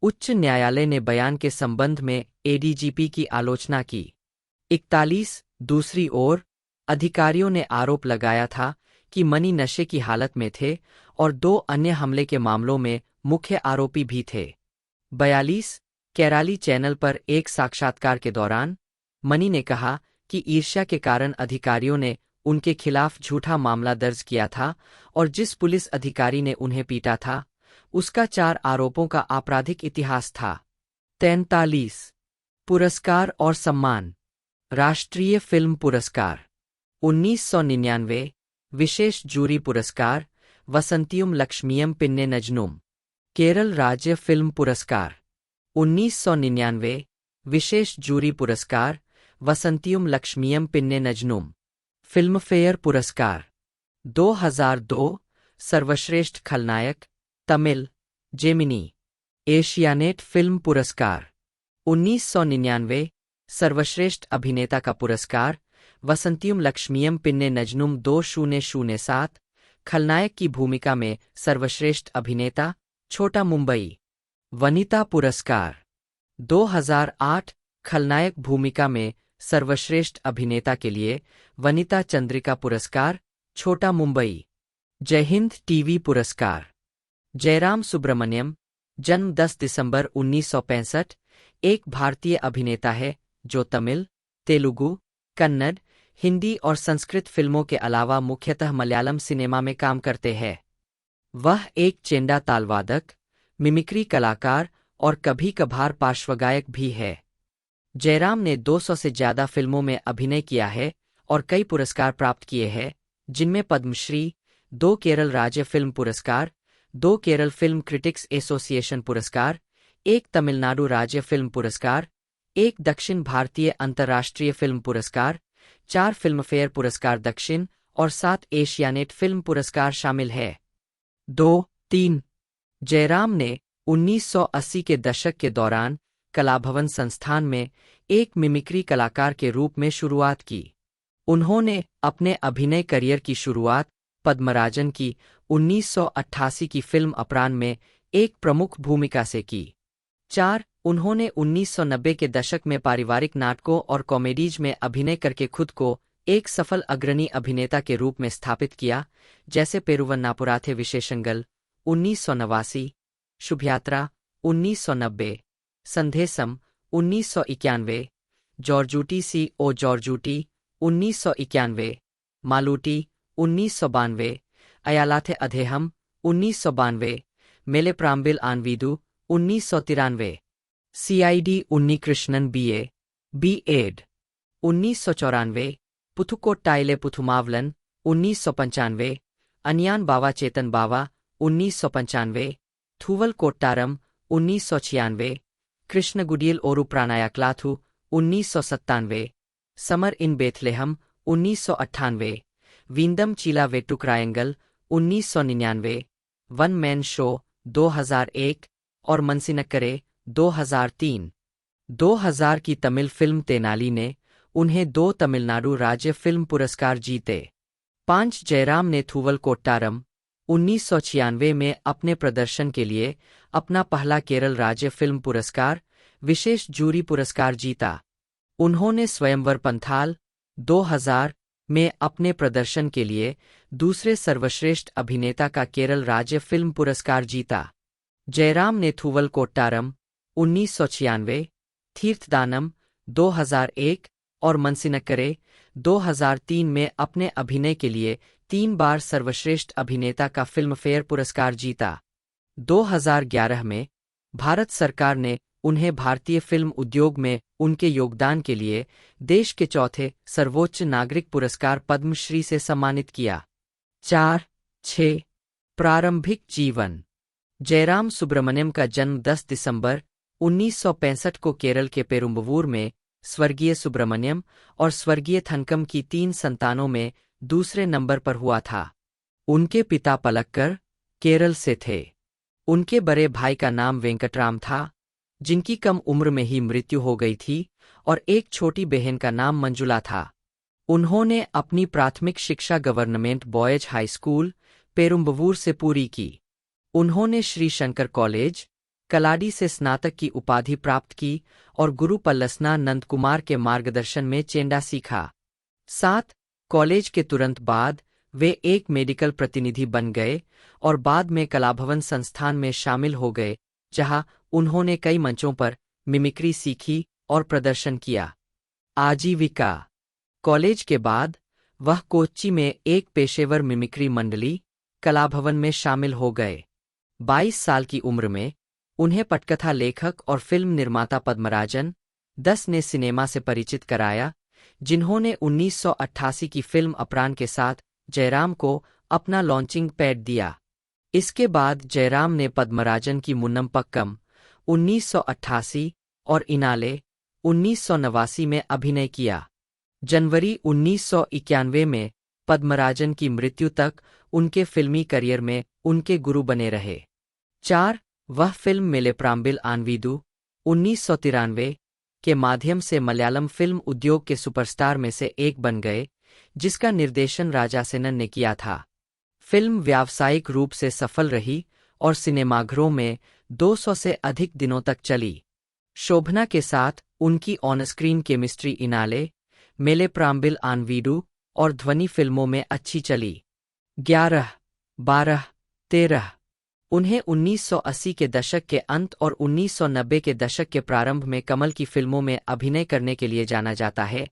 उच्च न्यायालय ने बयान के संबंध में एडीजीपी की आलोचना की। 41 दूसरी ओर अधिकारियों ने आरोप लगाया था कि मनी नशे की हालत में थे और 2 अन्य हमले के मामलों में मुख्य आरोपी भी थे। 42 केराली चैनल पर एक साक्षात्कार के दौरान मनी ने कहा कि ईर्ष्या के कारण अधिकारियों ने उनके खिलाफ झूठा मामला दर्ज किया था और जिस पुलिस अधिकारी ने उन्हें पीटा था उसका 4 आरोपों का आपराधिक इतिहास था। 43 पुरस्कार और सम्मान राष्ट्रीय फिल्म पुरस्कार 1999 विशेष जूरी पुरस्कार वसंतियुम लक्ष्मीयम पिन्ने नजनुम केरल राज्य फिल्म पुरस्कार 1999 विशेष जूरी पुरस्कार वसंतियुम लक्ष्मीयम पिन्ने नजनुम फिल्मफेयर पुरस्कार 2002 सर्वश्रेष्ठ खलनायक तमिल जेमिनी एशियानेट फिल्म पुरस्कार 1999 सर्वश्रेष्ठ अभिनेता का पुरस्कार वसंतियुम लक्ष्मीयम पिन्ने नजनुम 2007 खलनायक की भूमिका में सर्वश्रेष्ठ अभिनेता छोटा मुंबई वनिता पुरस्कार 2008 खलनायक भूमिका में सर्वश्रेष्ठ अभिनेता के लिए वनिता चंद्रिका पुरस्कार छोटा मुंबई जय हिंद टीवी पुरस्कार जयराम सुब्रमण्यम, जन्म 10 दिसंबर 1965, एक भारतीय अभिनेता है जो तमिल, तेलुगु, कन्नड़, हिंदी और संस्कृत फिल्मों के अलावा मुख्यतः मलयालम सिनेमा में काम करते हैं। वह एक चेंडा तालवादक, मिमिक्री कलाकार और कभी कभार पार्श्वगायक भी है। जयराम ने 200 से ज्यादा फिल्मों में अभिनय किया है और कई पुरस्कार प्राप्त किए हैं, जिनमें पद्मश्री, 2 केरल राज्य फिल्म पुरस्कार, 2 केरल फिल्म क्रिटिक्स एसोसिएशन पुरस्कार, 1 तमिलनाडु राज्य फिल्म पुरस्कार, 1 दक्षिण भारतीय अंतर्राष्ट्रीय फिल्म पुरस्कार, 4 फिल्मफेयर पुरस्कार दक्षिण और 7 एशियानेट फिल्म पुरस्कार शामिल है। 2-3 जयराम ने 1980 के दशक के दौरान कलाभवन संस्थान में एक मिमिक्री कलाकार के रूप में शुरुआत की। उन्होंने अपने अभिनय करियर की शुरुआत पद्मराजन की 1988 की फिल्म अपरान में एक प्रमुख भूमिका से की। 4 उन्होंने 1990 के दशक में पारिवारिक नाटकों और कॉमेडीज में अभिनय करके खुद को एक सफल अग्रणी अभिनेता के रूप में स्थापित किया, जैसे पेरुवन्नापुराथे विशेषंगल 1989, शुभयात्रा 1990, संदेशम 1991, जॉर्जूटी सी ओ जॉर्जूटी 1991, मालूटी 1992, अयालाथे अधेहम 1992, मेले प्राम्बिल आनवीदु 1993, CID Unnikrishnan BA, B Ed 1994, पुथुकोट्टाइले पुथुमावलन 1995, अनियान Bawa Chetan Bawa 1995, थूवल कोट्टारम 1996, कृष्णगुडियल Oru प्राणायाक्लाथु 1997, summer in Bethlehem 1998, वींदम cheela वेट्टुक्रायंगल 1999, one man show 2001 और मनसिनक्करे 2003। 2000 की तमिल फिल्म तेनाली ने उन्हें 2 तमिलनाडु राज्य फिल्म पुरस्कार जीते। 5 जयराम ने थूवल कोट्टारम 1996 में अपने प्रदर्शन के लिए अपना पहला केरल राज्य फिल्म पुरस्कार, विशेष जूरी पुरस्कार जीता। उन्होंने स्वयंवर पंथाल 2000 में अपने प्रदर्शन के लिए दूसरे सर्वश्रेष्ठ अभिनेता का केरल राज्य फिल्म पुरस्कार जीता। जयराम ने थूवल कोट्टारम 1996, तीर्थदानम 2001 और मनसिनक्करे 2003 में अपने अभिनय के लिए 3 बार सर्वश्रेष्ठ अभिनेता का फिल्मफेयर पुरस्कार जीता। 2011 में भारत सरकार ने उन्हें भारतीय फिल्म उद्योग में उनके योगदान के लिए देश के चौथे सर्वोच्च नागरिक पुरस्कार पद्मश्री से सम्मानित किया। 4-6 प्रारंभिक जीवन। जयराम सुब्रमण्यम का जन्म 10 दिसंबर 1965 को केरल के पेरुम्बवूर में स्वर्गीय सुब्रमण्यम और स्वर्गीय थनकम की 3 संतानों में दूसरे नंबर पर हुआ था। उनके पिता पलक्कर, केरल से थे। उनके बड़े भाई का नाम वेंकटराम था, जिनकी कम उम्र में ही मृत्यु हो गई थी, और एक छोटी बहन का नाम मंजुला था। उन्होंने अपनी प्राथमिक शिक्षा government boys high school, Perumbavoor से पूरी की। उन्होंने श्री शंकर कॉलेज, कलाडी से स्नातक की उपाधि प्राप्त की और गुरु पल्लसना नंदकुमार के मार्गदर्शन में चेंडा सीखा। 7 कॉलेज के तुरंत बाद वे एक मेडिकल प्रतिनिधि बन गए और बाद में कलाभवन संस्थान में शामिल हो गए, जहां उन्होंने कई मंचों पर मिमिक्री सीखी और प्रदर्शन किया। आजीविका। कॉलेज के बाद वह कोच्चि में एक पेशेवर मिमिक्री मंडली, कलाभवन में शामिल हो गए। 22 साल की उम्र में उन्हें पटकथा लेखक और फिल्म निर्माता पद्मराजन 10 ने सिनेमा से परिचित कराया, जिन्होंने 1988 की फिल्म अपरान के साथ जयराम को अपना लॉन्चिंग पैड दिया। इसके बाद जयराम ने पद्मराजन की मुन्नम पक्कम 1988 और इनाले 1989 में अभिनय किया। जनवरी 1991 में पद्मराजन की मृत्यु तक उनके फिल्मी करियर में उनके गुरु बने रहे। 4 वह फिल्म मेले प्राम्बिल आनवीदु 1993 के माध्यम से मलयालम फिल्म उद्योग के सुपरस्टार में से एक बन गए, जिसका निर्देशन राजा सेनन ने किया था। फिल्म व्यावसायिक रूप से सफल रही और सिनेमाघरों में 200 से अधिक दिनों तक चली। शोभना के साथ उनकी ऑन स्क्रीन केमिस्ट्री इनाले, मेले प्राम्बिल आनवीडू और ध्वनि फिल्मों में अच्छी चली। 11, 12, 13 उन्हें 1980 के दशक के अंत और 1990 के दशक के प्रारंभ में कमल की फिल्मों में अभिनय करने के लिए जाना जाता है,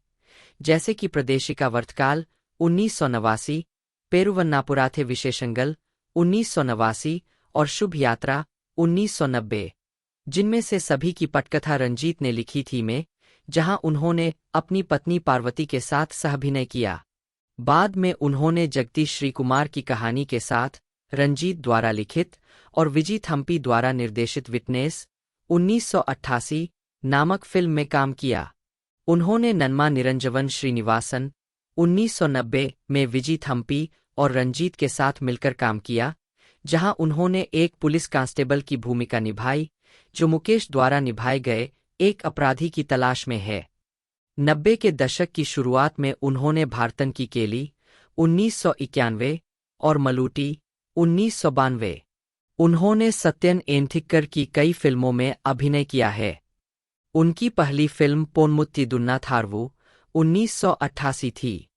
जैसे कि प्रदेशिका वर्तकाल 1989, पेरुवन्नापुराथे विशेषंगल 1989 और शुभ यात्रा 1990, जिनमें से सभी की पटकथा रंजीत ने लिखी थी में, जहां उन्होंने अपनी पत्नी पार्वती के साथ सहअभिनय किया। बाद में उन्होंने जगदीश श्रीकुमार की कहानी के साथ रंजीत द्वारा लिखित और विजी थम्पी द्वारा निर्देशित विटनेस 1988 नामक फिल्म में काम किया। उन्होंने नन्मा निरंजवन श्रीनिवासन 1990 में विजी थम्पी और रंजीत के साथ मिलकर काम किया, जहां उन्होंने एक पुलिस कांस्टेबल की भूमिका निभाई जो मुकेश द्वारा निभाए गए एक अपराधी की तलाश में है। 90 के दशक की शुरुआत में उन्होंने भारतन की केली 1991 और मलूटी 1992। उन्होंने सत्यन एंथिक्कर की कई फिल्मों में अभिनय किया है। उनकी पहली फिल्म पोन्मुत्ती दुन्ना थारवु 1988 थी।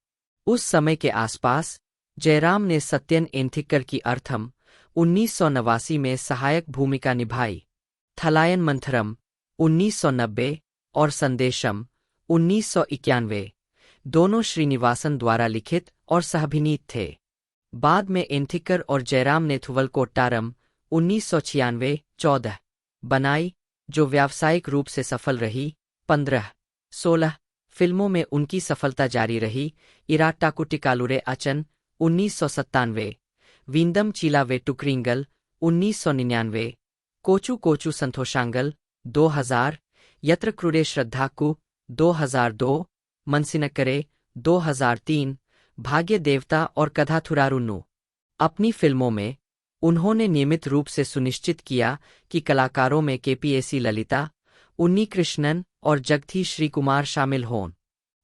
उस समय के आसपास जयराम ने सत्यन एंथिक्कर की अर्थम 1989 में सहायक भूमिका निभाई। थलायन मंथरम 1990 और संदेशम 1991 दोनों श्रीनिवासन द्वारा लिखित और सहअभिनीत थे। बाद में एंथिक्कर और जयराम ने थुवल कोट्टारम 1996-14 बनाई, जो व्यावसायिक रूप से सफल रही। 15-16 फिल्मों में उनकी सफलता जारी रही। इराट्टाकु टिकालुरे अचन 1997, वींदम चीला वेट्टुक्रिंगल 1999, कोचू कोचू संथोशांगल 2000, यत्र क्रूरे श्रद्धाकु 2002, मनसिनक्करे 2003, भाग्य देवता और कथाथुरारुन्नु। अपनी फिल्मों में उन्होंने नियमित रूप से सुनिश्चित किया कि कलाकारों में केपीएसी ललिता, उन्नीकृष्णन और जगदीश श्रीकुमार शामिल हों।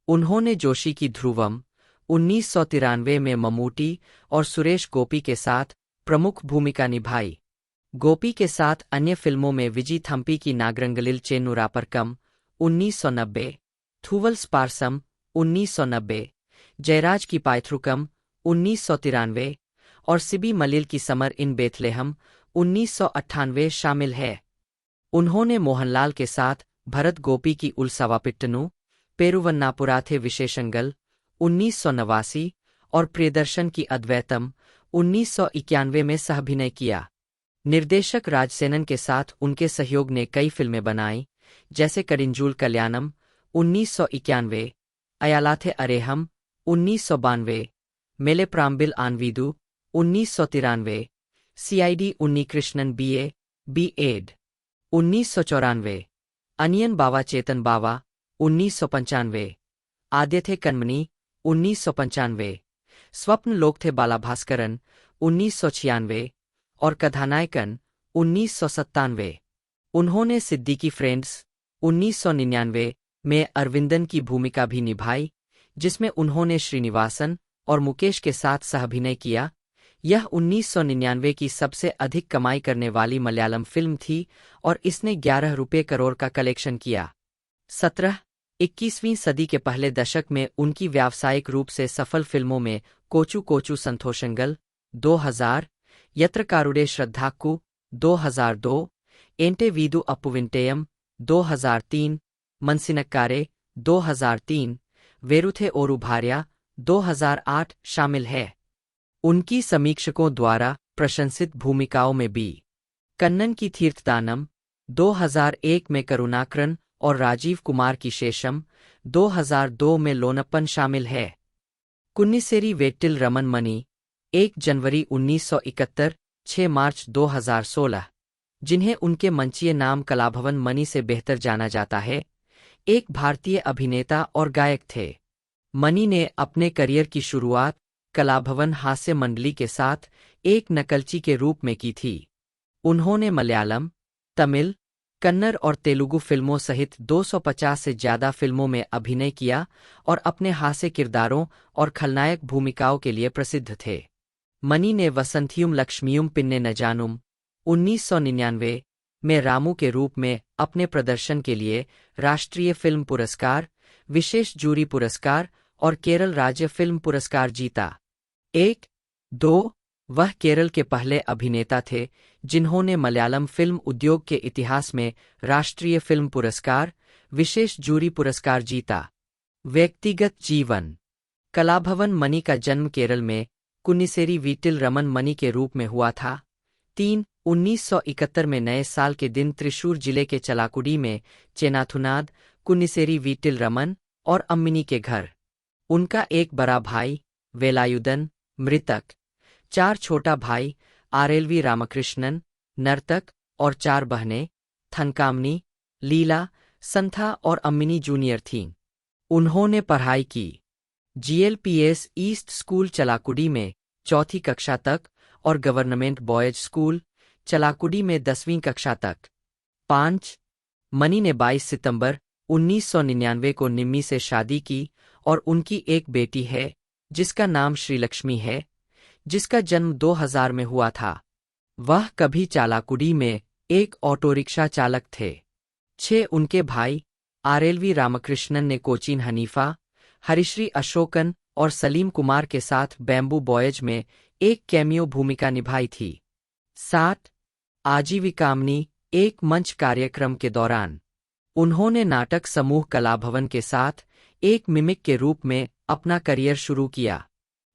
उन्होंने जोशी की ध्रुवम 1993 में ममूटी और सुरेश गोपी के साथ प्रमुख भूमिका निभाई। गोपी के साथ अन्य फिल्मों में विजी थम्पी की नागरंगलिल चेन्नुरापरकम 1990, थुवल स्पारसम 1990, जयराज की पायथ्रुकम 1993 और सिबी मलिल की समर इन बेथलेहम 1998 शामिल है। उन्होंने मोहनलाल के साथ भरत गोपी की उल्सावापिट्टनु, पेरुवन्नापुराथे विशेषंगल 1989 और प्रियदर्शन की अद्वैतम 1991 में सहअभिनय किया। निर्देशक राजसेनन के साथ उनके सहयोग ने कई फिल्में बनाई, जैसे करिंजूल कल्याणम 1991, अयालाथे अरेहम 1992, मेले प्राम्बिल आनवीदु 1993, सीआईडी उन्नीकृष्णन बी.एड 1994, अनियन बावा चेतन बावा 1995, आद्यथे कन्मनी 1995, स्वप्न लोक थे बाला भास्करन 1996 और कथानायकन 1997। उन्होंने सिद्दीकी फ्रेंड्स 1999 में अरविंदन की भूमिका भी निभाई, जिसमें उन्होंने श्रीनिवासन और मुकेश के साथ सहअभिनय किया। यह 1999 की सबसे अधिक कमाई करने वाली मलयालम फिल्म थी और इसने 11 रुपये करोड़ का कलेक्शन किया। 17-21वीं सदी के पहले दशक में उनकी व्यावसायिक रूप से सफल फिल्मों में कोचू कोचू संथोशंगल 2000, यत्र कारुडे श्रद्धाकु 2002, एंटे वीदु अप्पुविंटेयम 2003, मनसिनक्कारे 2003, वेरुथे ओरु भार्या 2008 शामिल है। उनकी समीक्षकों द्वारा प्रशंसित भूमिकाओं में बी. कन्नन की तीर्थदानम 2001 में करुणाकरन और राजीव कुमार की शेषम 2002 में लोनप्पन शामिल है। कुन्निसेरी वेट्टिल रमन मनी 1 जनवरी 1971, 6 मार्च 2016, जिन्हें उनके मंचीय नाम कलाभवन मनी से बेहतर जाना जाता है, एक भारतीय अभिनेता और गायक थे। मनी ने अपने करियर की शुरुआत कलाभवन हास्य मंडली के साथ एक नकलची के रूप में की थी। उन्होंने मलयालम, तमिल, कन्नड़ और तेलुगु फिल्मों सहित 250 से ज्यादा फिल्मों में अभिनय किया और अपने हास्य किरदारों और खलनायक भूमिकाओं के लिए प्रसिद्ध थे। मनी ने वसंथियुम लक्ष्मियुम पिन्ने नजानुम 1999 में रामू के रूप में अपने प्रदर्शन के लिए राष्ट्रीय फिल्म पुरस्कार, विशेष जूरी पुरस्कार और केरल राज्य फिल्म पुरस्कार जीता। 1, 2, वह केरल के पहले अभिनेता थे जिन्होंने मलयालम फिल्म उद्योग के इतिहास में राष्ट्रीय फिल्म पुरस्कार, विशेष जूरी पुरस्कार जीता। व्यक्तिगत जीवन। कलाभवन मणि का जन्म केरल में कुन्निसेरी वीटिल रमन मणि के रूप में हुआ था। 1971 में नए साल के दिन त्रिशूर जिले के चलाकुडी में चेनाथुनाद, कुन्निसेरी वीटिल रमन और अम्मिनी के घर। उनका एक बड़ा भाई वेलायुधन मृतक, 4 छोटा भाई आरएलवी रामकृष्णन नर्तक और 4 बहनें थनकामनी, लीला, संथा और अम्मिनी जूनियर थीं। उन्होंने पढ़ाई की जीएलपीएस ईस्ट स्कूल चलाकुडी में 4वीं कक्षा तक और गवर्नमेंट बॉयज स्कूल चलाकुडी में 10वीं कक्षा तक। 5 मणि ने 22 सितंबर 1999 को निम्मी से शादी की और उनकी एक बेटी है जिसका नाम श्रीलक्ष्मी है, जिसका जन्म 2000 में हुआ था। वह कभी चालाकुडी में एक ऑटो रिक्शा चालक थे। 6 उनके भाई आरएलवी रामकृष्णन ने कोचीन हनीफा, हरिश्री अशोकन और सलीम कुमार के साथ बैम्बू बॉयज में एक कैमियो भूमिका निभाई थी। 7 आजीविकामनी एक मंच कार्यक्रम के दौरान उन्होंने नाटक समूह कलाभवन के साथ एक मिमिक के रूप में अपना करियर शुरू किया।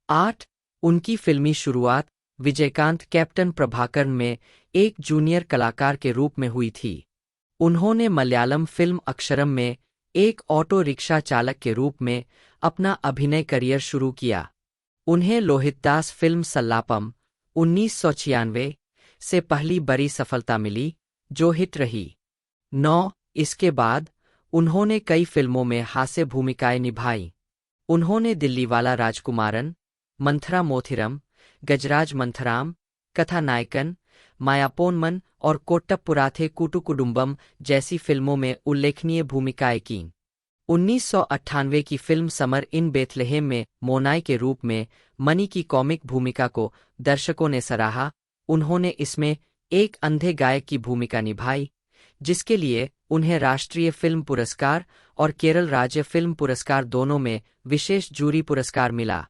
8 उनकी फिल्मी शुरुआत विजयकांत कैप्टन प्रभाकरन में एक जूनियर कलाकार के रूप में हुई थी। उन्होंने मलयालम फिल्म अक्षरम में एक ऑटो रिक्शा चालक के रूप में अपना अभिनय करियर शुरू किया। उन्हें लोहितदास फिल्म सल्लापम 1996 से पहली बड़ी सफलता मिली जो हिट रही। 9 इसके बाद उन्होंने कई फिल्मों में हास्य भूमिकाएं निभाईं। उन्होंने दिल्लीवाला राजकुमारन, मंथरा मोथिरम, गजराज मंथराम, कथानायकन, मायापोनमन और कोट्टपुराथे कूटु कुडुम्बम जैसी फिल्मों में उल्लेखनीय भूमिकाएं कीं। 1998 की फिल्म समर इन बेथलेहेम में मोनाई के रूप में मणि की कॉमिक भूमिका को दर्शकों ने सराहा। उन्होंने इसमें एक अंधे गायक की भूमिका निभाई, जिसके लिए उन्हें राष्ट्रीय फिल्म पुरस्कार और केरल राज्य फिल्म पुरस्कार दोनों में विशेष जूरी पुरस्कार मिला।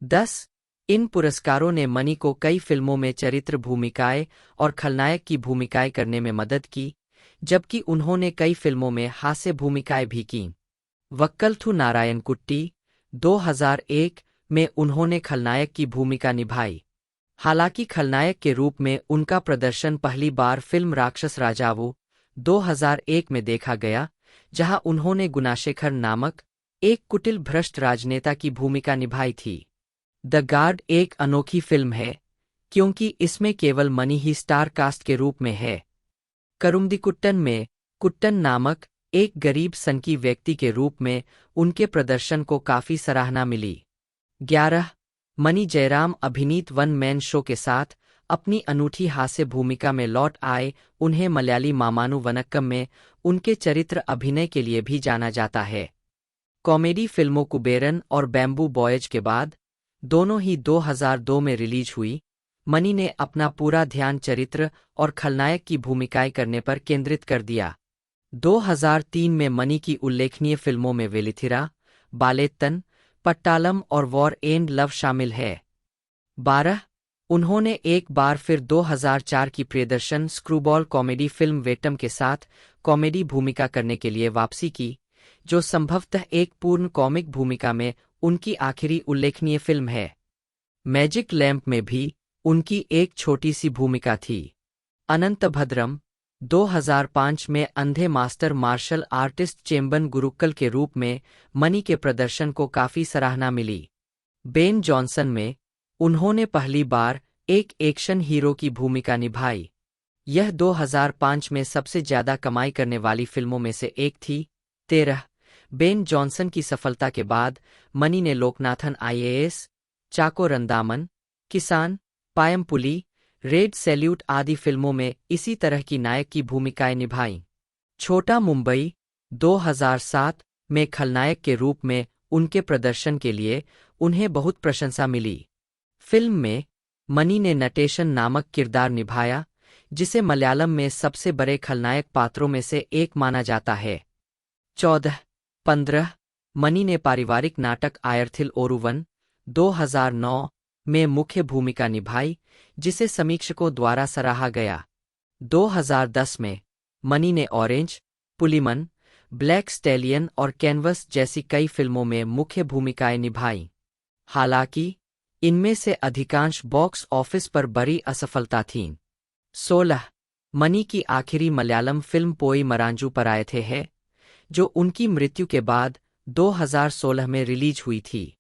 10 इन पुरस्कारों ने मणि को कई फिल्मों में चरित्र भूमिकाएं और खलनायक की भूमिकाएं करने में मदद की, जबकि उन्होंने कई फिल्मों में हास्य भूमिकाएं भी कीं। वक्कलथु नारायणकुट्टी 2001 में उन्होंने खलनायक की भूमिका निभाई। हालांकि खलनायक के रूप में उनका प्रदर्शन पहली बार फिल्म राक्षस राजावु 2001 में देखा गया, जहां उन्होंने गुणाशेखर नामक एक कुटिल भ्रष्ट राजनेता की भूमिका निभाई थी। द गार्ड एक अनोखी फिल्म है क्योंकि इसमें केवल मणि ही स्टार कास्ट के रूप में है। करुमदीकुट्टन में कुट्टन नामक एक गरीब सनकी व्यक्ति के रूप में उनके प्रदर्शन को काफी सराहना मिली। 11 मणि जयराम अभिनीत वन मैन शो के साथ अपनी अनूठी हास्य भूमिका में लौट आए। उन्हें मलयाली मामानु वनक्कम में उनके चरित्र अभिनय के लिए भी जाना जाता है। कॉमेडी फिल्मों कुबेरन और बैम्बू बॉयज के बाद दोनों ही 2002 में रिलीज हुई। मणि ने अपना पूरा ध्यान चरित्र और खलनायक की भूमिकाएं करने पर केंद्रित कर दिया। 2003 में मणि की उल्लेखनीय फिल्मों में वेलिथिरा, बालेत्तन, पट्टालम और वॉर एंड लव शामिल है। 12 उन्होंने एक बार फिर 2004 की प्रियदर्शन स्क्रूबॉल कॉमेडी फिल्म वेटम के साथ कॉमेडी भूमिका करने के लिए वापसी की, जो संभवतः एक पूर्ण कॉमिक भूमिका में उनकी आखिरी उल्लेखनीय फिल्म है। मैजिक लैंप में भी उनकी एक छोटी सी भूमिका थी। अनंतभद्रम 2005 में अंधे मास्टर मार्शल आर्टिस्ट चेम्बन गुरुक्कल के रूप में मणि के प्रदर्शन को काफी सराहना मिली। बेन जॉनसन में उन्होंने पहली बार एक एक्शन हीरो की भूमिका निभाई। यह 2005 में सबसे ज्यादा कमाई करने वाली फिल्मों में से एक थी। 13 बेन जॉनसन की सफलता के बाद मणि ने लोकनाथन आईएएस, चाको रंदामन, किसान, पायमपुली, रेड सैल्यूट आदि फिल्मों में इसी तरह की नायक की भूमिकाएं निभाईं। छोटा मुंबई 2007 में खलनायक के रूप में उनके प्रदर्शन के लिए उन्हें बहुत प्रशंसा मिली। फिल्म में मणि ने नटेशन नामक किरदार निभाया, जिसे मलयालम में सबसे बड़े खलनायक पात्रों में से एक माना जाता है। 14-15 मणि ने पारिवारिक नाटक आयरथिल ओरुवन 2009 में मुख्य भूमिका निभाई, जिसे समीक्षकों द्वारा सराहा गया। 2010 में मनी ने ऑरेंज, पुलिमन, ब्लैक स्टैलियन और कैनवस जैसी कई फिल्मों में मुख्य भूमिकाएं निभाईं। हालांकि इनमें से अधिकांश बॉक्स ऑफिस पर बड़ी असफलता थीं। 16 मनी की आखिरी मलयालम फिल्म पोई मरांजू परायथे है, जो उनकी मृत्यु के बाद 2016 में रिलीज हुई थी।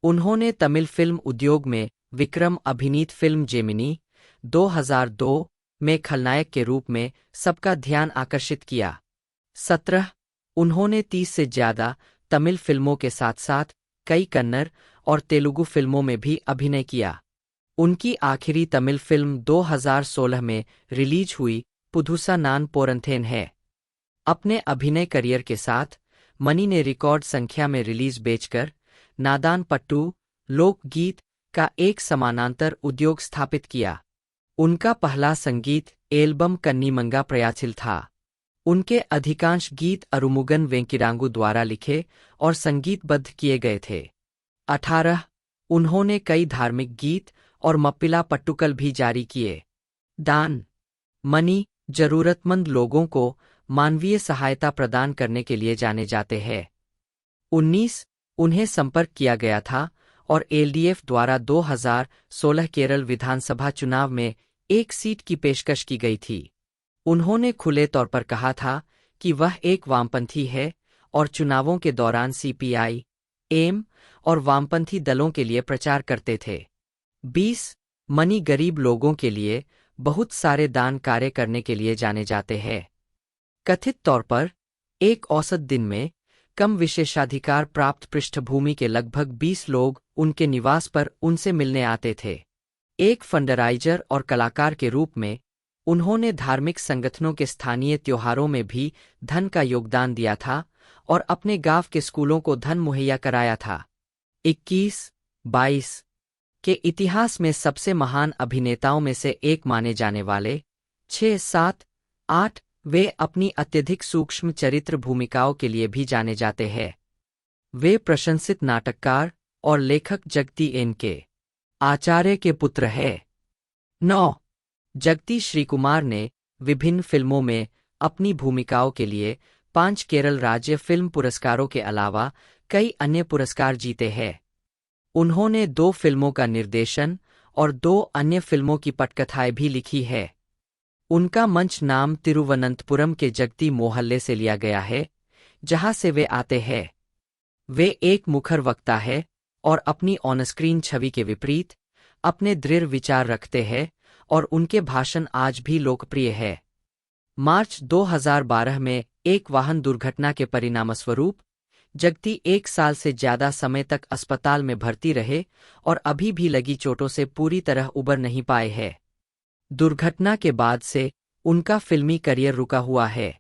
उन्होंने तमिल फिल्म उद्योग में विक्रम अभिनीत फिल्म जेमिनी 2002 में खलनायक के रूप में सबका ध्यान आकर्षित किया। 17 उन्होंने 30 से ज्यादा तमिल फिल्मों के साथ साथ कई कन्नड़ और तेलुगु फिल्मों में भी अभिनय किया। उनकी आखिरी तमिल फिल्म 2016 में रिलीज हुई पुधुसा नान पोरंथेन है। अपने अभिनय करियर के साथ मनी ने रिकॉर्ड संख्या में रिलीज बेचकर नादान पट्टू लोकगीत का एक समानांतर उद्योग स्थापित किया। उनका पहला संगीत एल्बम कन्नीमंगा प्रयाचिल था। उनके अधिकांश गीत अरुमुगन वेंकिरांगु द्वारा लिखे और संगीतबद्ध किए गए थे। 18 उन्होंने कई धार्मिक गीत और मप्पिला पट्टुकल भी जारी किए। दान मनी जरूरतमंद लोगों को मानवीय सहायता प्रदान करने के लिए जाने जाते हैं। 19 उन्हें संपर्क किया गया था और एलडीएफ द्वारा 2016 केरल विधानसभा चुनाव में एक सीट की पेशकश की गई थी। उन्होंने खुले तौर पर कहा था कि वह एक वामपंथी है और चुनावों के दौरान सीपीआई, एम और वामपंथी दलों के लिए प्रचार करते थे। 20 मनी गरीब लोगों के लिए बहुत सारे दान कार्य करने के लिए जाने जाते हैं। कथित तौर पर एक औसत दिन में कम विशेषाधिकार प्राप्त पृष्ठभूमि के लगभग 20 लोग उनके निवास पर उनसे मिलने आते थे। एक फंडराइजर और कलाकार के रूप में उन्होंने धार्मिक संगठनों के स्थानीय त्योहारों में भी धन का योगदान दिया था और अपने गांव के स्कूलों को धन मुहैया कराया था। 21-22 के इतिहास में सबसे महान अभिनेताओं में से एक माने जाने वाले 6-7-8 वे अपनी अत्यधिक सूक्ष्म चरित्र भूमिकाओं के लिए भी जाने जाते हैं। वे प्रशंसित नाटककार और लेखक जगती एन के आचार्य के पुत्र हैं। 9 जगती श्रीकुमार ने विभिन्न फिल्मों में अपनी भूमिकाओं के लिए 5 केरल राज्य फिल्म पुरस्कारों के अलावा कई अन्य पुरस्कार जीते हैं। उन्होंने 2 फिल्मों का निर्देशन और 2 अन्य फिल्मों की पटकथाएं भी लिखी है। उनका मंच नाम तिरुवनंतपुरम के जगती मोहल्ले से लिया गया है, जहां से वे आते हैं। वे एक मुखर वक्ता है और अपनी ऑनस्क्रीन छवि के विपरीत अपने दृढ़ विचार रखते हैं और उनके भाषण आज भी लोकप्रिय है। मार्च 2012 में एक वाहन दुर्घटना के परिणामस्वरूप जगती 1 साल से ज्यादा समय तक अस्पताल में भर्ती रहे और अभी भी लगी चोटों से पूरी तरह उबर नहीं पाए हैं। दुर्घटना के बाद से उनका फिल्मी करियर रुका हुआ है।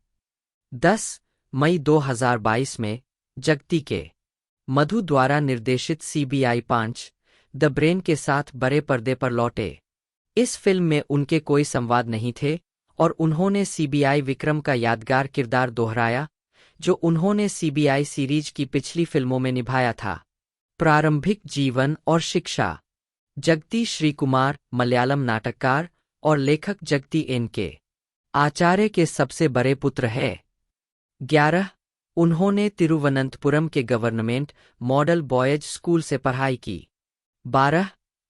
10 मई 2022 में जगती के मधु द्वारा निर्देशित CBI 5 द ब्रेन के साथ बड़े पर्दे पर लौटे। इस फिल्म में उनके कोई संवाद नहीं थे और उन्होंने CBI विक्रम का यादगार किरदार दोहराया, जो उन्होंने CBI सीरीज की पिछली फिल्मों में निभाया था। प्रारंभिक जीवन और शिक्षा। जगती श्रीकुमार मलयालम नाटककार और लेखक जगती एन के आचार्य के सबसे बड़े पुत्र हैं। 11 उन्होंने तिरुवनंतपुरम के गवर्नमेंट मॉडल बॉयज स्कूल से पढ़ाई की। 12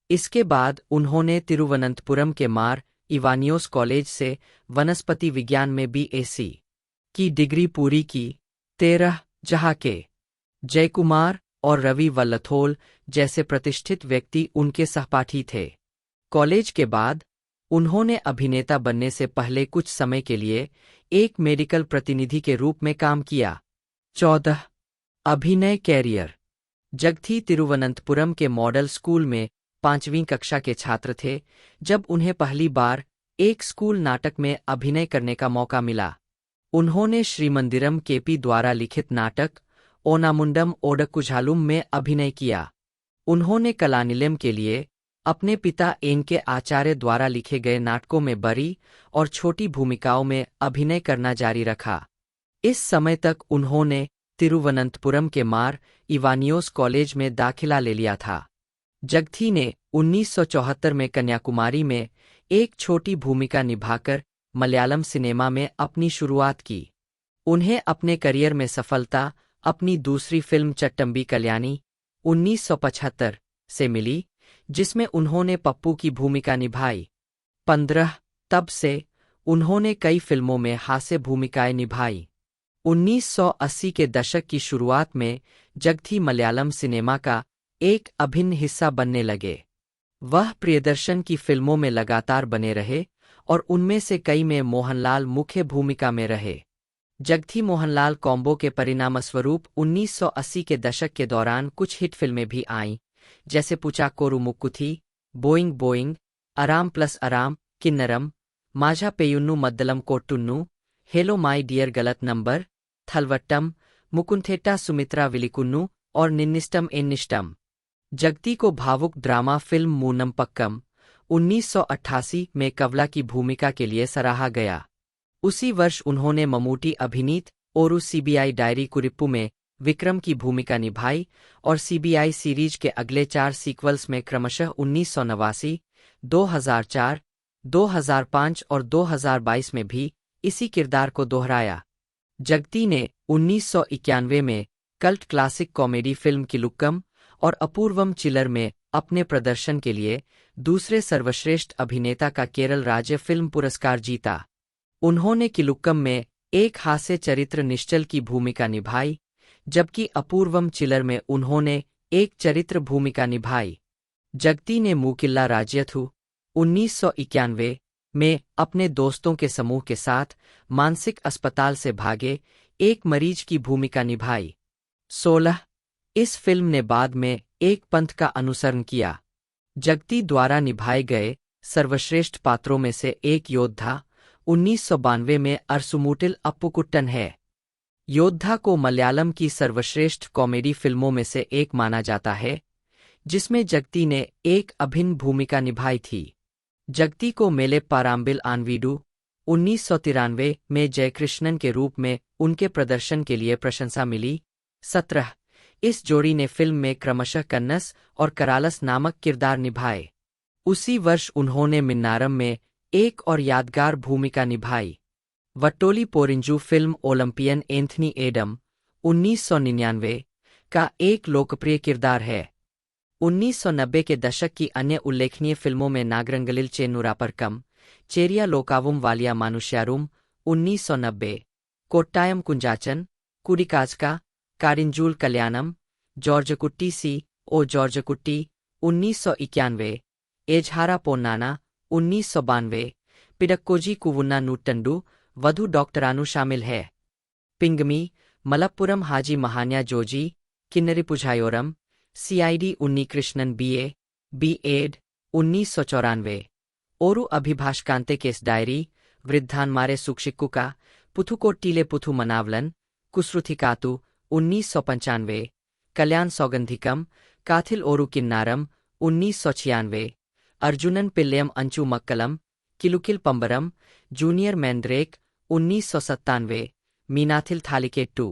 इसके बाद उन्होंने तिरुवनंतपुरम के मार इवानियोस कॉलेज से वनस्पति विज्ञान में BSc की डिग्री पूरी की। 13 जहाँ के जयकुमार और रवि वल्लथोल जैसे प्रतिष्ठित व्यक्ति उनके सहपाठी थे। कॉलेज के बाद उन्होंने अभिनेता बनने से पहले कुछ समय के लिए एक मेडिकल प्रतिनिधि के रूप में काम किया। 14 अभिनय कैरियर। जगती तिरुवनंतपुरम के मॉडल स्कूल में 5वीं कक्षा के छात्र थे जब उन्हें पहली बार एक स्कूल नाटक में अभिनय करने का मौका मिला। उन्होंने श्रीमंदिरम केपी द्वारा लिखित नाटक ओनामुंडम ओडकुझालुम में अभिनय किया। उन्होंने कलानिलम के लिए अपने पिता एन के आचार्य द्वारा लिखे गए नाटकों में बड़ी और छोटी भूमिकाओं में अभिनय करना जारी रखा। इस समय तक उन्होंने तिरुवनंतपुरम के मार इवानियोस कॉलेज में दाखिला ले लिया था। जगथी ने 1974 में कन्याकुमारी में एक छोटी भूमिका निभाकर मलयालम सिनेमा में अपनी शुरुआत की। उन्हें अपने करियर में सफलता अपनी दूसरी फिल्म चट्टंबी कल्याणी 1975 से मिली, जिसमें उन्होंने पप्पू की भूमिका निभाई। 15 तब से उन्होंने कई फिल्मों में हास्य भूमिकाएं निभाई। 1980 के दशक की शुरुआत में जगथी मलयालम सिनेमा का एक अभिन्न हिस्सा बनने लगे। वह प्रियदर्शन की फिल्मों में लगातार बने रहे और उनमें से कई में मोहनलाल मुख्य भूमिका में रहे। जगथी मोहनलाल कॉम्बो के परिणामस्वरूप 1980 के दशक के दौरान कुछ हिट फिल्में भी आईं, जैसे पुचाकोरु मुक्कुथी, बोइंग बोइंग, अराम प्लस अराम, किन्नरम, माझा पेयुन्नु मद्दलम कोट्टुन्नु, हेलो माई डियर गलत नंबर, थलवट्टम, मुकुंथेट्टा सुमित्रा विलिकुन्नु और निन्निष्टम एन्निष्टम। जगती को भावुक ड्रामा फिल्म मूनम पक्कम 1988 में कवला की भूमिका के लिए सराहा गया। उसी वर्ष उन्होंने ममूटी अभिनीत ओरू सीबीआई डायरी कुरिप्पू में विक्रम की भूमिका निभाई और सीबीआई सीरीज के अगले 4 सीक्वल्स में क्रमशः 1989, 2004, 2005 और 2022 में भी इसी किरदार को दोहराया। जगती ने 1991 में कल्ट क्लासिक कॉमेडी फिल्म किलुक्कम और अपूर्वम चिलर में अपने प्रदर्शन के लिए दूसरे सर्वश्रेष्ठ अभिनेता का केरल राज्य फिल्म पुरस्कार जीता। उन्होंने किलुक्कम में एक हास्य चरित्र निश्चल की भूमिका निभाई, जबकि अपूर्वम चिलर में उन्होंने एक चरित्र भूमिका निभाई। जगती ने मूकिल्ला राज्यथु 1991 में अपने दोस्तों के समूह के साथ मानसिक अस्पताल से भागे एक मरीज की भूमिका निभाई। 16 इस फिल्म ने बाद में एक पंथ का अनुसरण किया। जगती द्वारा निभाए गए सर्वश्रेष्ठ पात्रों में से एक योद्धा 1992 में अरसुमूटिल अप्पुकुट्टन है। योद्धा को मलयालम की सर्वश्रेष्ठ कॉमेडी फिल्मों में से एक माना जाता है, जिसमें जगती ने एक अभिन्न भूमिका निभाई थी। जगती को मेले पाराम्बिल आनवीडू 1993 में जयकृष्णन के रूप में उनके प्रदर्शन के लिए प्रशंसा मिली। 17 इस जोड़ी ने फिल्म में क्रमशः कन्नस और करालस नामक किरदार निभाए। उसी वर्ष उन्होंने मिन्नारम में एक और यादगार भूमिका निभाई। वट्टोली पोरिंजू फिल्म ओलंपियन एंथनी एडम 1999 का एक लोकप्रिय किरदार है। 1990 के दशक की अन्य उल्लेखनीय फिल्मों में नागरंगलिल चेन्नुरापरकम, चेरिया लोकावुम वालिया मानुष्यारुम 1990, कोट्टायम कुंजाचन, कुडिकाजका, कारिंजूल कल्याणम, जॉर्जकुट्टी सी ओ जॉर्जकुट्टी 1991, एझहारा पोन्नाना 1992, पिडक्कोजी कुवुन्ना नूट्टंडू वधु डॉक्टरानु शामिल है। पिंगमी, मलप्पुरम हाजी महान्या Joji, Kinnari पुझायोरम, CID Unnikrishnan BA, B Ed 1994, ओरू अभिभाषकांते केस डायरी, वृद्धानमारे सुक्षिक्कुका, पुथुकोट्टीले पुथु मनावलन, कुसरुथिकातु 1995, कल्याण सौगंधिकम, काथिल ओरू किन्नारम 1996, अर्जुनन पिल्लयम अंचू मक्कलम, किलुकिल पंबरम, जूनियर मैंद्रेक 1997, मीनाथिल थालिकेट्टू,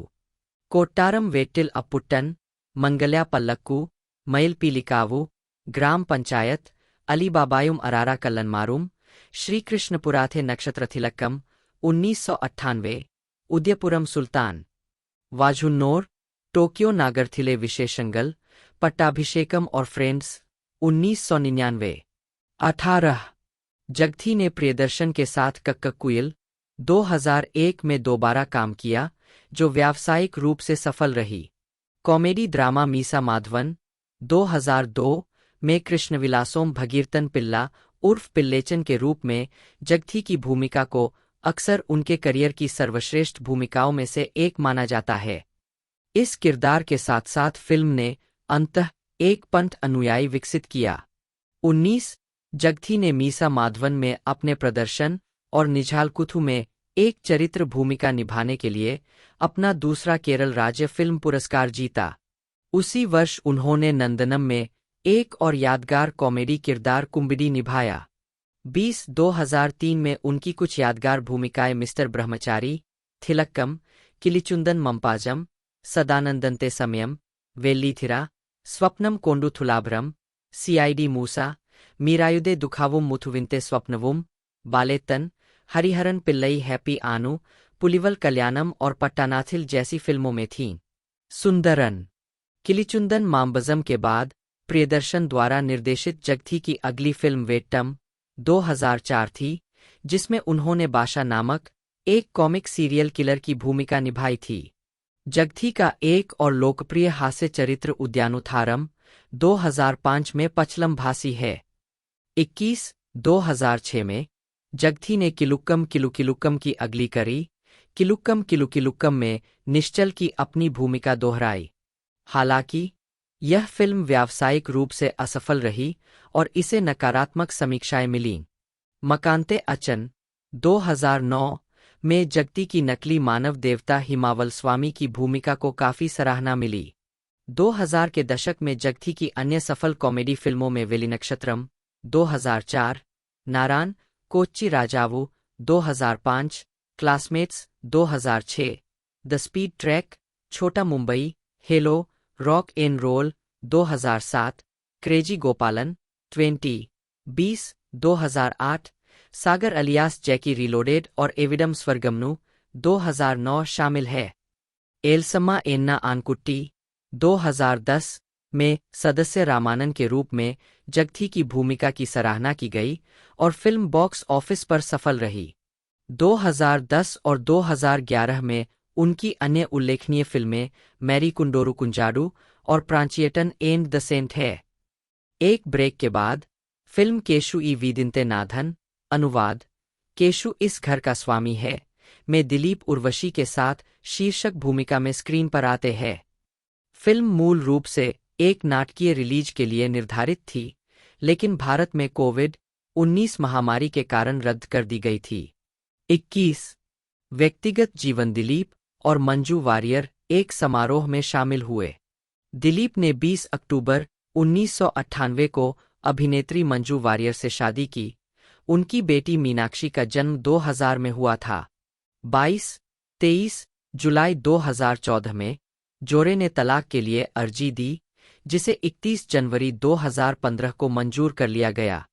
कोट्टारम वेट्टिल अप्पुट्टन, मंगल्या पल्लक्कू, मईल पीलिकावु, ग्राम पंचायत, अलीबाबायुम अरारा कल्लनमारुम, श्रीकृष्णपुराथे नक्षत्रथिलक्कम 1998, उदयपुरम सुल्तान, वाझुन्नोर, टोक्यो नागरथिले विशेषंगल, पट्टाभिषेकम और फ्रेंड्स 1999। 18 जगथी ने प्रियदर्शन के साथ कक्ककुइल 2001 में दोबारा काम किया, जो व्यावसायिक रूप से सफल रही। कॉमेडी ड्रामा मीसा माधवन 2002 में कृष्णविलासोम भगीरथन पिल्ला उर्फ पिल्लेचन के रूप में जगथी की भूमिका को अक्सर उनके करियर की सर्वश्रेष्ठ भूमिकाओं में से एक माना जाता है। इस किरदार के साथ साथ फिल्म ने अंततः एक पंथ अनुयायी विकसित किया। 19 जगथी ने मीसा माधवन में अपने प्रदर्शन और निझालकुथु में एक चरित्र भूमिका निभाने के लिए अपना दूसरा केरल राज्य फिल्म पुरस्कार जीता। उसी वर्ष उन्होंने नंदनम में एक और यादगार कॉमेडी किरदार कुम्बिडी निभाया। 2003 में उनकी कुछ यादगार भूमिकाएं मिस्टर ब्रह्मचारी, थिलक्कम, किलिचुंदन मम्पाजम, सदानंदंते समयम, वेल्लीथिरा, स्वप्नम कोंडुथुलाभरम, CID മൂസ, മീരായുധെ ദുഃഖാവും മുഥുവിന്തെ സ്വപ്നവും, बालेतन, हरिहरन पिल्लई हैप्पी आनू, पुलिवल कल्याणम और पट्टानाथिल जैसी फिल्मों में थीं। सुंदरन किलिचुंदन माम्बज़म के बाद प्रियदर्शन द्वारा निर्देशित जगथी की अगली फिल्म वेट्टम 2004 थी, जिसमें उन्होंने बाशा नामक एक कॉमिक सीरियल किलर की भूमिका निभाई थी। जगथी का एक और लोकप्रिय हास्य चरित्र उद्यानुथारम 2005 में पचलम भासी है। 21/2006 में जगथी ने किलुक्कम किलुकिलुक्कम की अगली कड़ी किलुक्कम किलुकिलुक्कम में निश्चल की अपनी भूमिका दोहराई। हालांकि यह फिल्म व्यावसायिक रूप से असफल रही और इसे नकारात्मक समीक्षाएं मिलीं। मकांते अचन 2009 में जगती की नकली मानव देवता हिमावल स्वामी की भूमिका को काफी सराहना मिली। 2000 के दशक में जगथी की अन्य सफल कॉमेडी फिल्मों में Velinakshatram 2004, Naran Kochi Rajavu 2005, classmates 2006, the speed track, Chotta Mumbai, hello, rock n roll 2007, crazy Gopalan 20 2008, Sagar alias Jackie reloaded और एविडम स्वर्गमनु 2009 शामिल है। एलसम्मा एन्ना आनकुट्टी 2010 में सदस्य रामानन के रूप में जगथी की भूमिका की सराहना की गई और फिल्म बॉक्स ऑफिस पर सफल रही। 2010 और 2011 में उनकी अन्य उल्लेखनीय फिल्में मैरी कुंडोरू कुंजाडू और प्रांचियटन एंड द सेंट है। एक ब्रेक के बाद फिल्म केशु ई वीदिंते नाथन, अनुवाद केशु इस घर का स्वामी है, में दिलीप उर्वशी के साथ शीर्षक भूमिका में स्क्रीन पर आते हैं। फिल्म मूल रूप से एक नाटकीय रिलीज के लिए निर्धारित थी, लेकिन भारत में कोविड-19 महामारी के कारण रद्द कर दी गई थी। 21 व्यक्तिगत जीवन दिलीप और मंजू वारियर एक समारोह में शामिल हुए। दिलीप ने 20 अक्टूबर 1998 को अभिनेत्री मंजू वारियर से शादी की। उनकी बेटी मीनाक्षी का जन्म 2000 में हुआ था। 22-23 जुलाई 2014 में जोड़े ने तलाक के लिए अर्जी दी, जिसे 31 जनवरी 2015 को मंजूर कर लिया गया।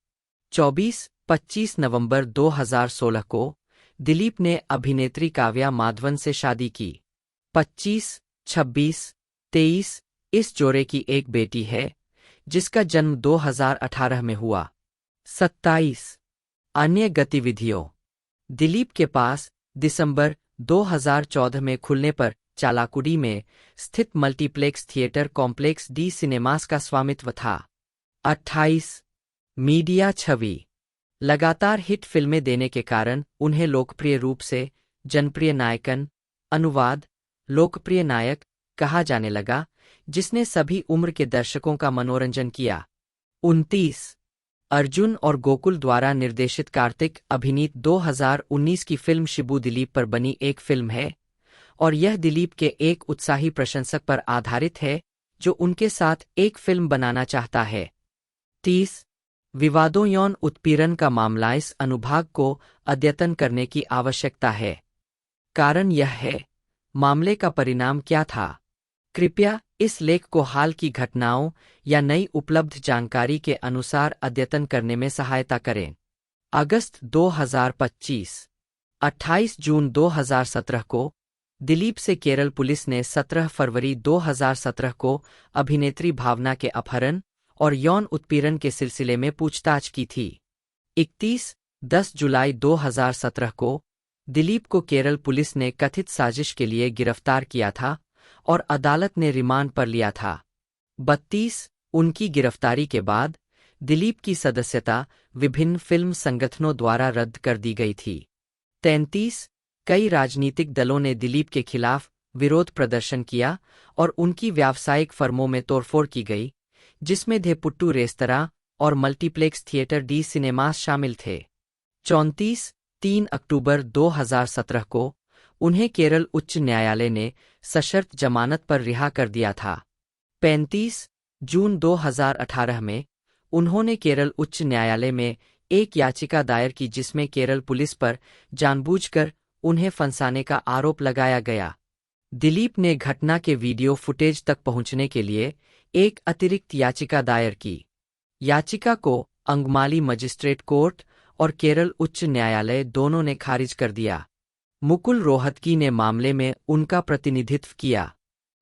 24-25 नवंबर 2016 को दिलीप ने अभिनेत्री काव्या माधवन से शादी की। 25-26-23 इस जोड़े की एक बेटी है, जिसका जन्म 2018 में हुआ। 27 अन्य गतिविधियों दिलीप के पास दिसंबर 2014 में खुलने पर चालाकुडी में स्थित multiplex theatre complex D cinemas का स्वामित्व था। 28 मीडिया छवि लगातार हिट फिल्में देने के कारण उन्हें लोकप्रिय रूप से जनप्रिय नायकन, अनुवाद लोकप्रिय नायक कहा जाने लगा, जिसने सभी उम्र के दर्शकों का मनोरंजन किया। 29 अर्जुन और गोकुल द्वारा निर्देशित कार्तिक अभिनीत 2019 की फिल्म शिबू दिलीप पर बनी एक फिल्म है और यह दिलीप के एक उत्साही प्रशंसक पर आधारित है जो उनके साथ एक फिल्म बनाना चाहता है। 30 विवादों यौन उत्पीड़न का मामला इस अनुभाग को अद्यतन करने की आवश्यकता है। कारण यह है, मामले का परिणाम क्या था? कृपया इस लेख को हाल की घटनाओं या नई उपलब्ध जानकारी के अनुसार अद्यतन करने में सहायता करें। अगस्त 2025 28 जून 2017 को दिलीप से केरल पुलिस ने 17 फरवरी 2017 को अभिनेत्री भावना के अपहरण और यौन उत्पीड़न के सिलसिले में पूछताछ की थी। 31-10 जुलाई 2017 को दिलीप को केरल पुलिस ने कथित साजिश के लिए गिरफ्तार किया था और अदालत ने रिमांड पर लिया था। 32 उनकी गिरफ्तारी के बाद दिलीप की सदस्यता विभिन्न फिल्म संगठनों द्वारा रद्द कर दी गई थी। 33 कई राजनीतिक दलों ने दिलीप के खिलाफ विरोध प्रदर्शन किया और उनकी व्यावसायिक फर्मों में तोड़फोड़ की गई, जिसमें धेपुट्टू रेस्तरां और मल्टीप्लेक्स थिएटर डी सिनेमास शामिल थे। 34 3 अक्टूबर 2017 को उन्हें केरल उच्च न्यायालय ने सशर्त जमानत पर रिहा कर दिया था। 35 जून 2018 में उन्होंने केरल उच्च न्यायालय में एक याचिका दायर की जिसमें केरल पुलिस पर जानबूझकर उन्हें फंसाने का आरोप लगाया गया। दिलीप ने घटना के वीडियो फुटेज तक पहुंचने के लिए एक अतिरिक्त याचिका दायर की। याचिका को अंगमाली मजिस्ट्रेट कोर्ट और केरल उच्च न्यायालय दोनों ने खारिज कर दिया। मुकुल रोहतगी ने मामले में उनका प्रतिनिधित्व किया।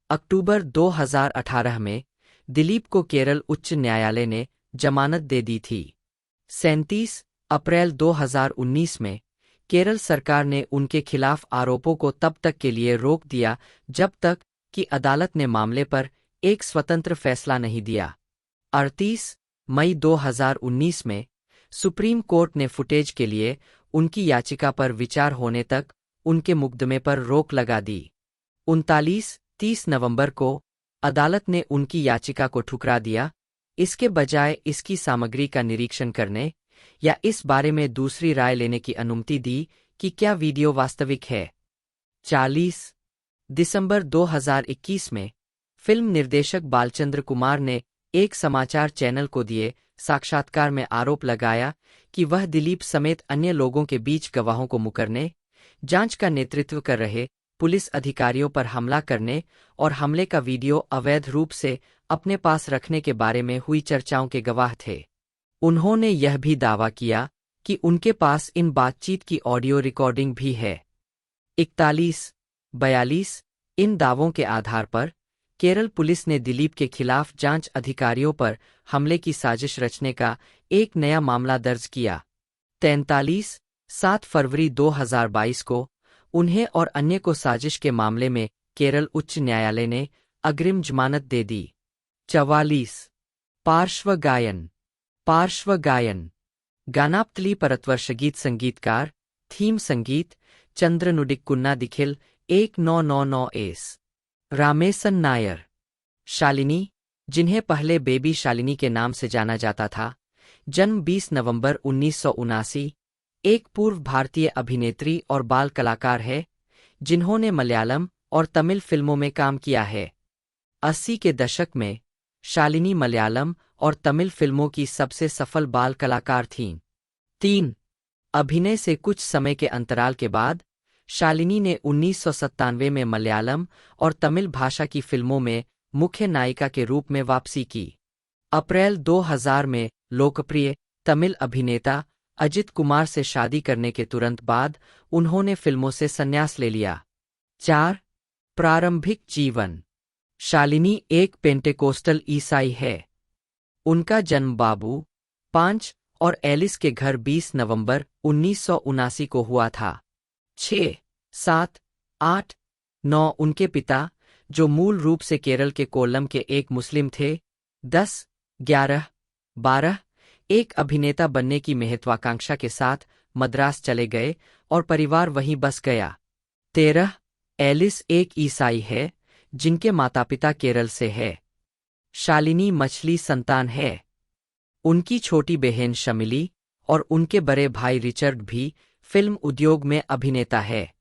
अक्टूबर 2018 में दिलीप को केरल उच्च न्यायालय ने जमानत दे दी थी। 37 अप्रैल 2019 में केरल सरकार ने उनके खिलाफ आरोपों को तब तक के लिए रोक दिया जब तक कि अदालत ने मामले पर एक स्वतंत्र फैसला नहीं दिया। 38 मई 2019 में सुप्रीम कोर्ट ने फुटेज के लिए उनकी याचिका पर विचार होने तक उनके मुकदमे पर रोक लगा दी। 39-30 नवंबर को अदालत ने उनकी याचिका को ठुकरा दिया, इसके बजाय इसकी सामग्री का निरीक्षण करने या इस बारे में दूसरी राय लेने की अनुमति दी कि क्या वीडियो वास्तविक है। 40 दिसंबर 2021 में फिल्म निर्देशक बालचंद्र कुमार ने एक समाचार चैनल को दिए साक्षात्कार में आरोप लगाया कि वह दिलीप समेत अन्य लोगों के बीच गवाहों को मुकरने, जांच का नेतृत्व कर रहे पुलिस अधिकारियों पर हमला करने और हमले का वीडियो अवैध रूप से अपने पास रखने के बारे में हुई चर्चाओं के गवाह थे। उन्होंने यह भी दावा किया कि उनके पास इन बातचीत की ऑडियो रिकॉर्डिंग भी है। 41-42 इन दावों के आधार पर केरल पुलिस ने दिलीप के खिलाफ जांच अधिकारियों पर हमले की साजिश रचने का एक नया मामला दर्ज किया। 43-7 फरवरी 2022 को उन्हें और अन्य को साजिश के मामले में केरल उच्च न्यायालय ने अग्रिम जमानत दे दी। 44 पार्श्व गायन गानाप्तली परत्वर्षगीत संगीतकार थीम संगीत चंद्रनुडिक्कुन्ना दिखिल 1999 रामेसन नायर। शालिनी, जिन्हें पहले बेबी शालिनी के नाम से जाना जाता था, जन्म 20 नवंबर 1979, एक पूर्व भारतीय अभिनेत्री और बाल कलाकार है जिन्होंने मलयालम और तमिल फिल्मों में काम किया है। 80 के दशक में शालिनी मलयालम और तमिल फिल्मों की सबसे सफल बाल कलाकार थीं। 3 अभिनय से कुछ समय के अंतराल के बाद शालिनी ने 1997 में मलयालम और तमिल भाषा की फिल्मों में मुख्य नायिका के रूप में वापसी की। अप्रैल 2000 में लोकप्रिय तमिल अभिनेता अजित कुमार से शादी करने के तुरंत बाद उन्होंने फिल्मों से संन्यास ले लिया। 4 प्रारंभिक जीवन शालिनी एक पेंटेकोस्टल ईसाई है। उनका जन्म बाबू 5 और एलिस के घर 20 नवंबर 1979 को हुआ था। 6, 7, 8, 9 उनके पिता, जो मूल रूप से केरल के कोल्लम के एक मुस्लिम थे। 10, 11, 12 एक अभिनेता बनने की महत्वाकांक्षा के साथ मद्रास चले गए और परिवार वहीं बस गया। 13 एलिस एक ईसाई है जिनके माता पिता केरल से है। शालिनी मछली संतान है। उनकी छोटी बहन शमिली और उनके बड़े भाई रिचर्ड भी फिल्म उद्योग में अभिनेता है।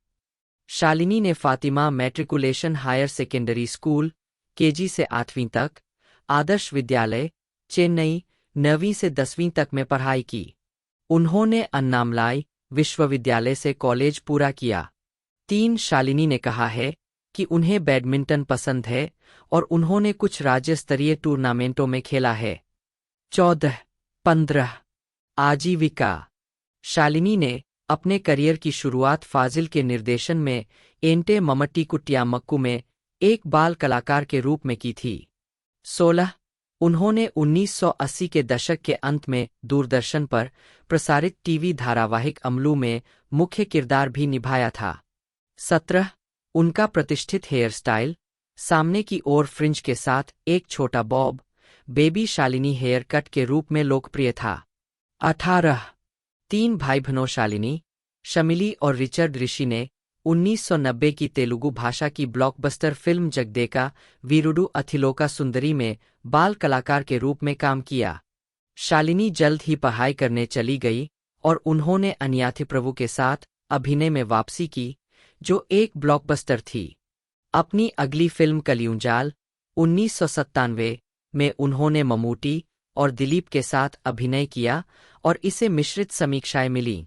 शालिनी ने Fatima matriculation higher secondary school KG से 8वीं तक, आदर्श विद्यालय चेन्नई 9वीं से 10वीं तक में पढ़ाई की। उन्होंने अन्नामलाई विश्वविद्यालय से कॉलेज पूरा किया। 3 शालिनी ने कहा है कि उन्हें बैडमिंटन पसंद है और उन्होंने कुछ राज्य स्तरीय टूर्नामेंटों में खेला है। 14-15 आजीविका शालिनी ने अपने करियर की शुरुआत फाजिल के निर्देशन में एंटे ममट्टी कुट्टियामक्कू में एक बाल कलाकार के रूप में की थी। 16 उन्होंने 1980 के दशक के अंत में दूरदर्शन पर प्रसारित टीवी धारावाहिक अमलू में मुख्य किरदार भी निभाया था। 17 उनका प्रतिष्ठित हेयर स्टाइल, सामने की ओर फ्रिंज के साथ एक छोटा bob, baby Shalini haircut के रूप में लोकप्रिय था। 18 3 भाई बहनों शालिनी, शमिली और रिचर्ड ऋषि ने 1990 की तेलुगु भाषा की ब्लॉकबस्टर फिल्म जगदेका वीरुडु अथिलोका सुंदरी में बाल कलाकार के रूप में काम किया। शालिनी जल्द ही पढ़ाई करने चली गई और उन्होंने अनियाथी प्रभु के साथ अभिनय में वापसी की, जो एक ब्लॉकबस्टर थी। अपनी अगली फिल्म कलियुंजाल 1997 में उन्होंने ममूटी और दिलीप के साथ अभिनय किया और इसे मिश्रित समीक्षाएं मिलीं।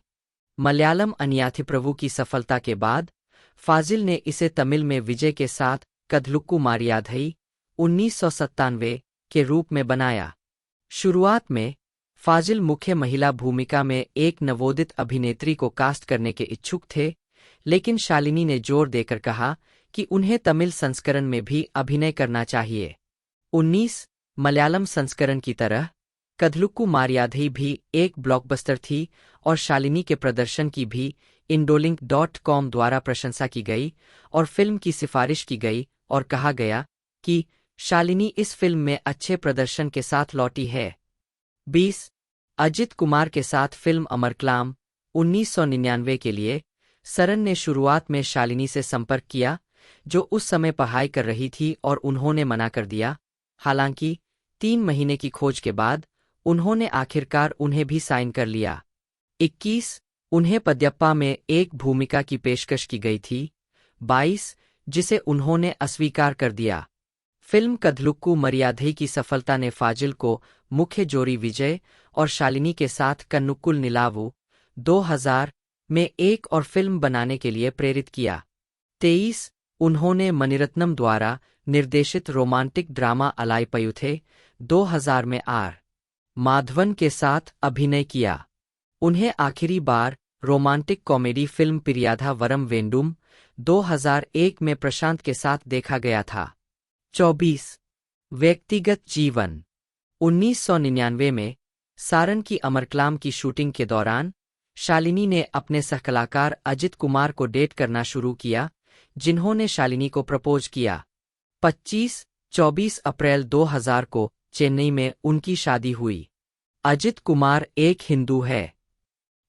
मलयालम अनियाथी प्रभु की सफलता के बाद फाजिल ने इसे तमिल में विजय के साथ कदलुक्कू मारियाधई 1997 के रूप में बनाया। शुरुआत में फाजिल मुख्य महिला भूमिका में एक नवोदित अभिनेत्री को कास्ट करने के इच्छुक थे, लेकिन शालिनी ने जोर देकर कहा कि उन्हें तमिल संस्करण में भी अभिनय करना चाहिए। 19 मलयालम संस्करण की तरह कथलुक्कू मारियाधई भी एक ब्लॉकबस्टर थी और शालिनी के प्रदर्शन की भी indolink.com द्वारा प्रशंसा की गई और फिल्म की सिफारिश की गई और कहा गया कि शालिनी इस फिल्म में अच्छे प्रदर्शन के साथ लौटी है। 20 अजित कुमार के साथ फिल्म अमरक्लाम 1999 के लिए सरन ने शुरुआत में शालिनी से संपर्क किया, जो उस समय पढ़ाई कर रही थी, और उन्होंने मना कर दिया। हालांकि 3 महीने की खोज के बाद उन्होंने आखिरकार उन्हें भी साइन कर लिया। 21 उन्हें पद्यप्पा में एक भूमिका की पेशकश की गई थी। 22 जिसे उन्होंने अस्वीकार कर दिया। फिल्म कथलुक्कू मरियाधई की सफलता ने फाजिल को मुख्य जोड़ी विजय और शालिनी के साथ कन्नुक्कुल निलावु 2000 में एक और फिल्म बनाने के लिए प्रेरित किया। 23 उन्होंने मणिरत्नम द्वारा निर्देशित रोमांटिक ड्रामा अलाइपयुथे 2000 में आर माधवन के साथ अभिनय किया। उन्हें आखिरी बार रोमांटिक कॉमेडी फिल्म पिरियाधा वरम वेंडुम 2001 में प्रशांत के साथ देखा गया था। 24 व्यक्तिगत जीवन 1999 में सारन की अमरक्लाम की शूटिंग के दौरान शालिनी ने अपने सहकलाकार अजित कुमार को डेट करना शुरू किया, जिन्होंने शालिनी को प्रपोज किया। 24 अप्रैल 2000 को चेन्नई में उनकी शादी हुई। अजित कुमार एक हिंदू है।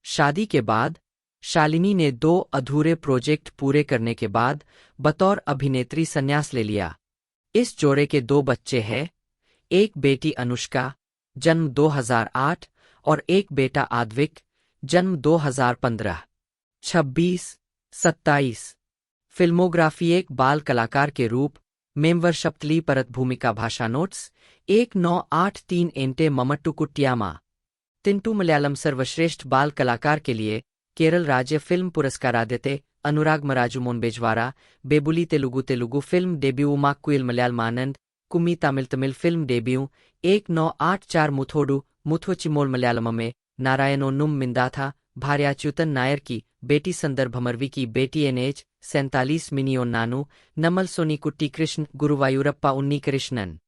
शादी के बाद शालिनी ने 2 अधूरे प्रोजेक्ट पूरे करने के बाद बतौर अभिनेत्री संन्यास ले लिया। इस जोड़े के 2 बच्चे हैं, एक बेटी अनुष्का जन्म 2008 और एक बेटा आद्विक जन्म 2015। 26-27 फिल्मोग्राफी एक बाल कलाकार के रूप मेंवर शप्तली परत भूमिका भाषा नोट्स 1983 एंटे ममट्टू कुट्टियामा तिंटू मलयालम सर्वश्रेष्ठ बाल कलाकार के लिए केरल राज्य फिल्म पुरस्कारादित्य अनुराग मराजुमोन बेजवारा बेबुली तेलुगु फिल्म डेब्यू माक्कुइल मलयालम आनंद कुम्मी तमिल फिल्म डेब्यू 1984 मुथोडू मुथोचिमोल मलयालम में नारायणोन्नुम मिंदाथा भार्याच्युतन नायर की बेटी संदर्भमरवी की बेटी NH 47 मिनियोन नानू नमल सोनी कुट्टी कृष्ण गुरुवायूरप्पा उन्नी कृष्णन।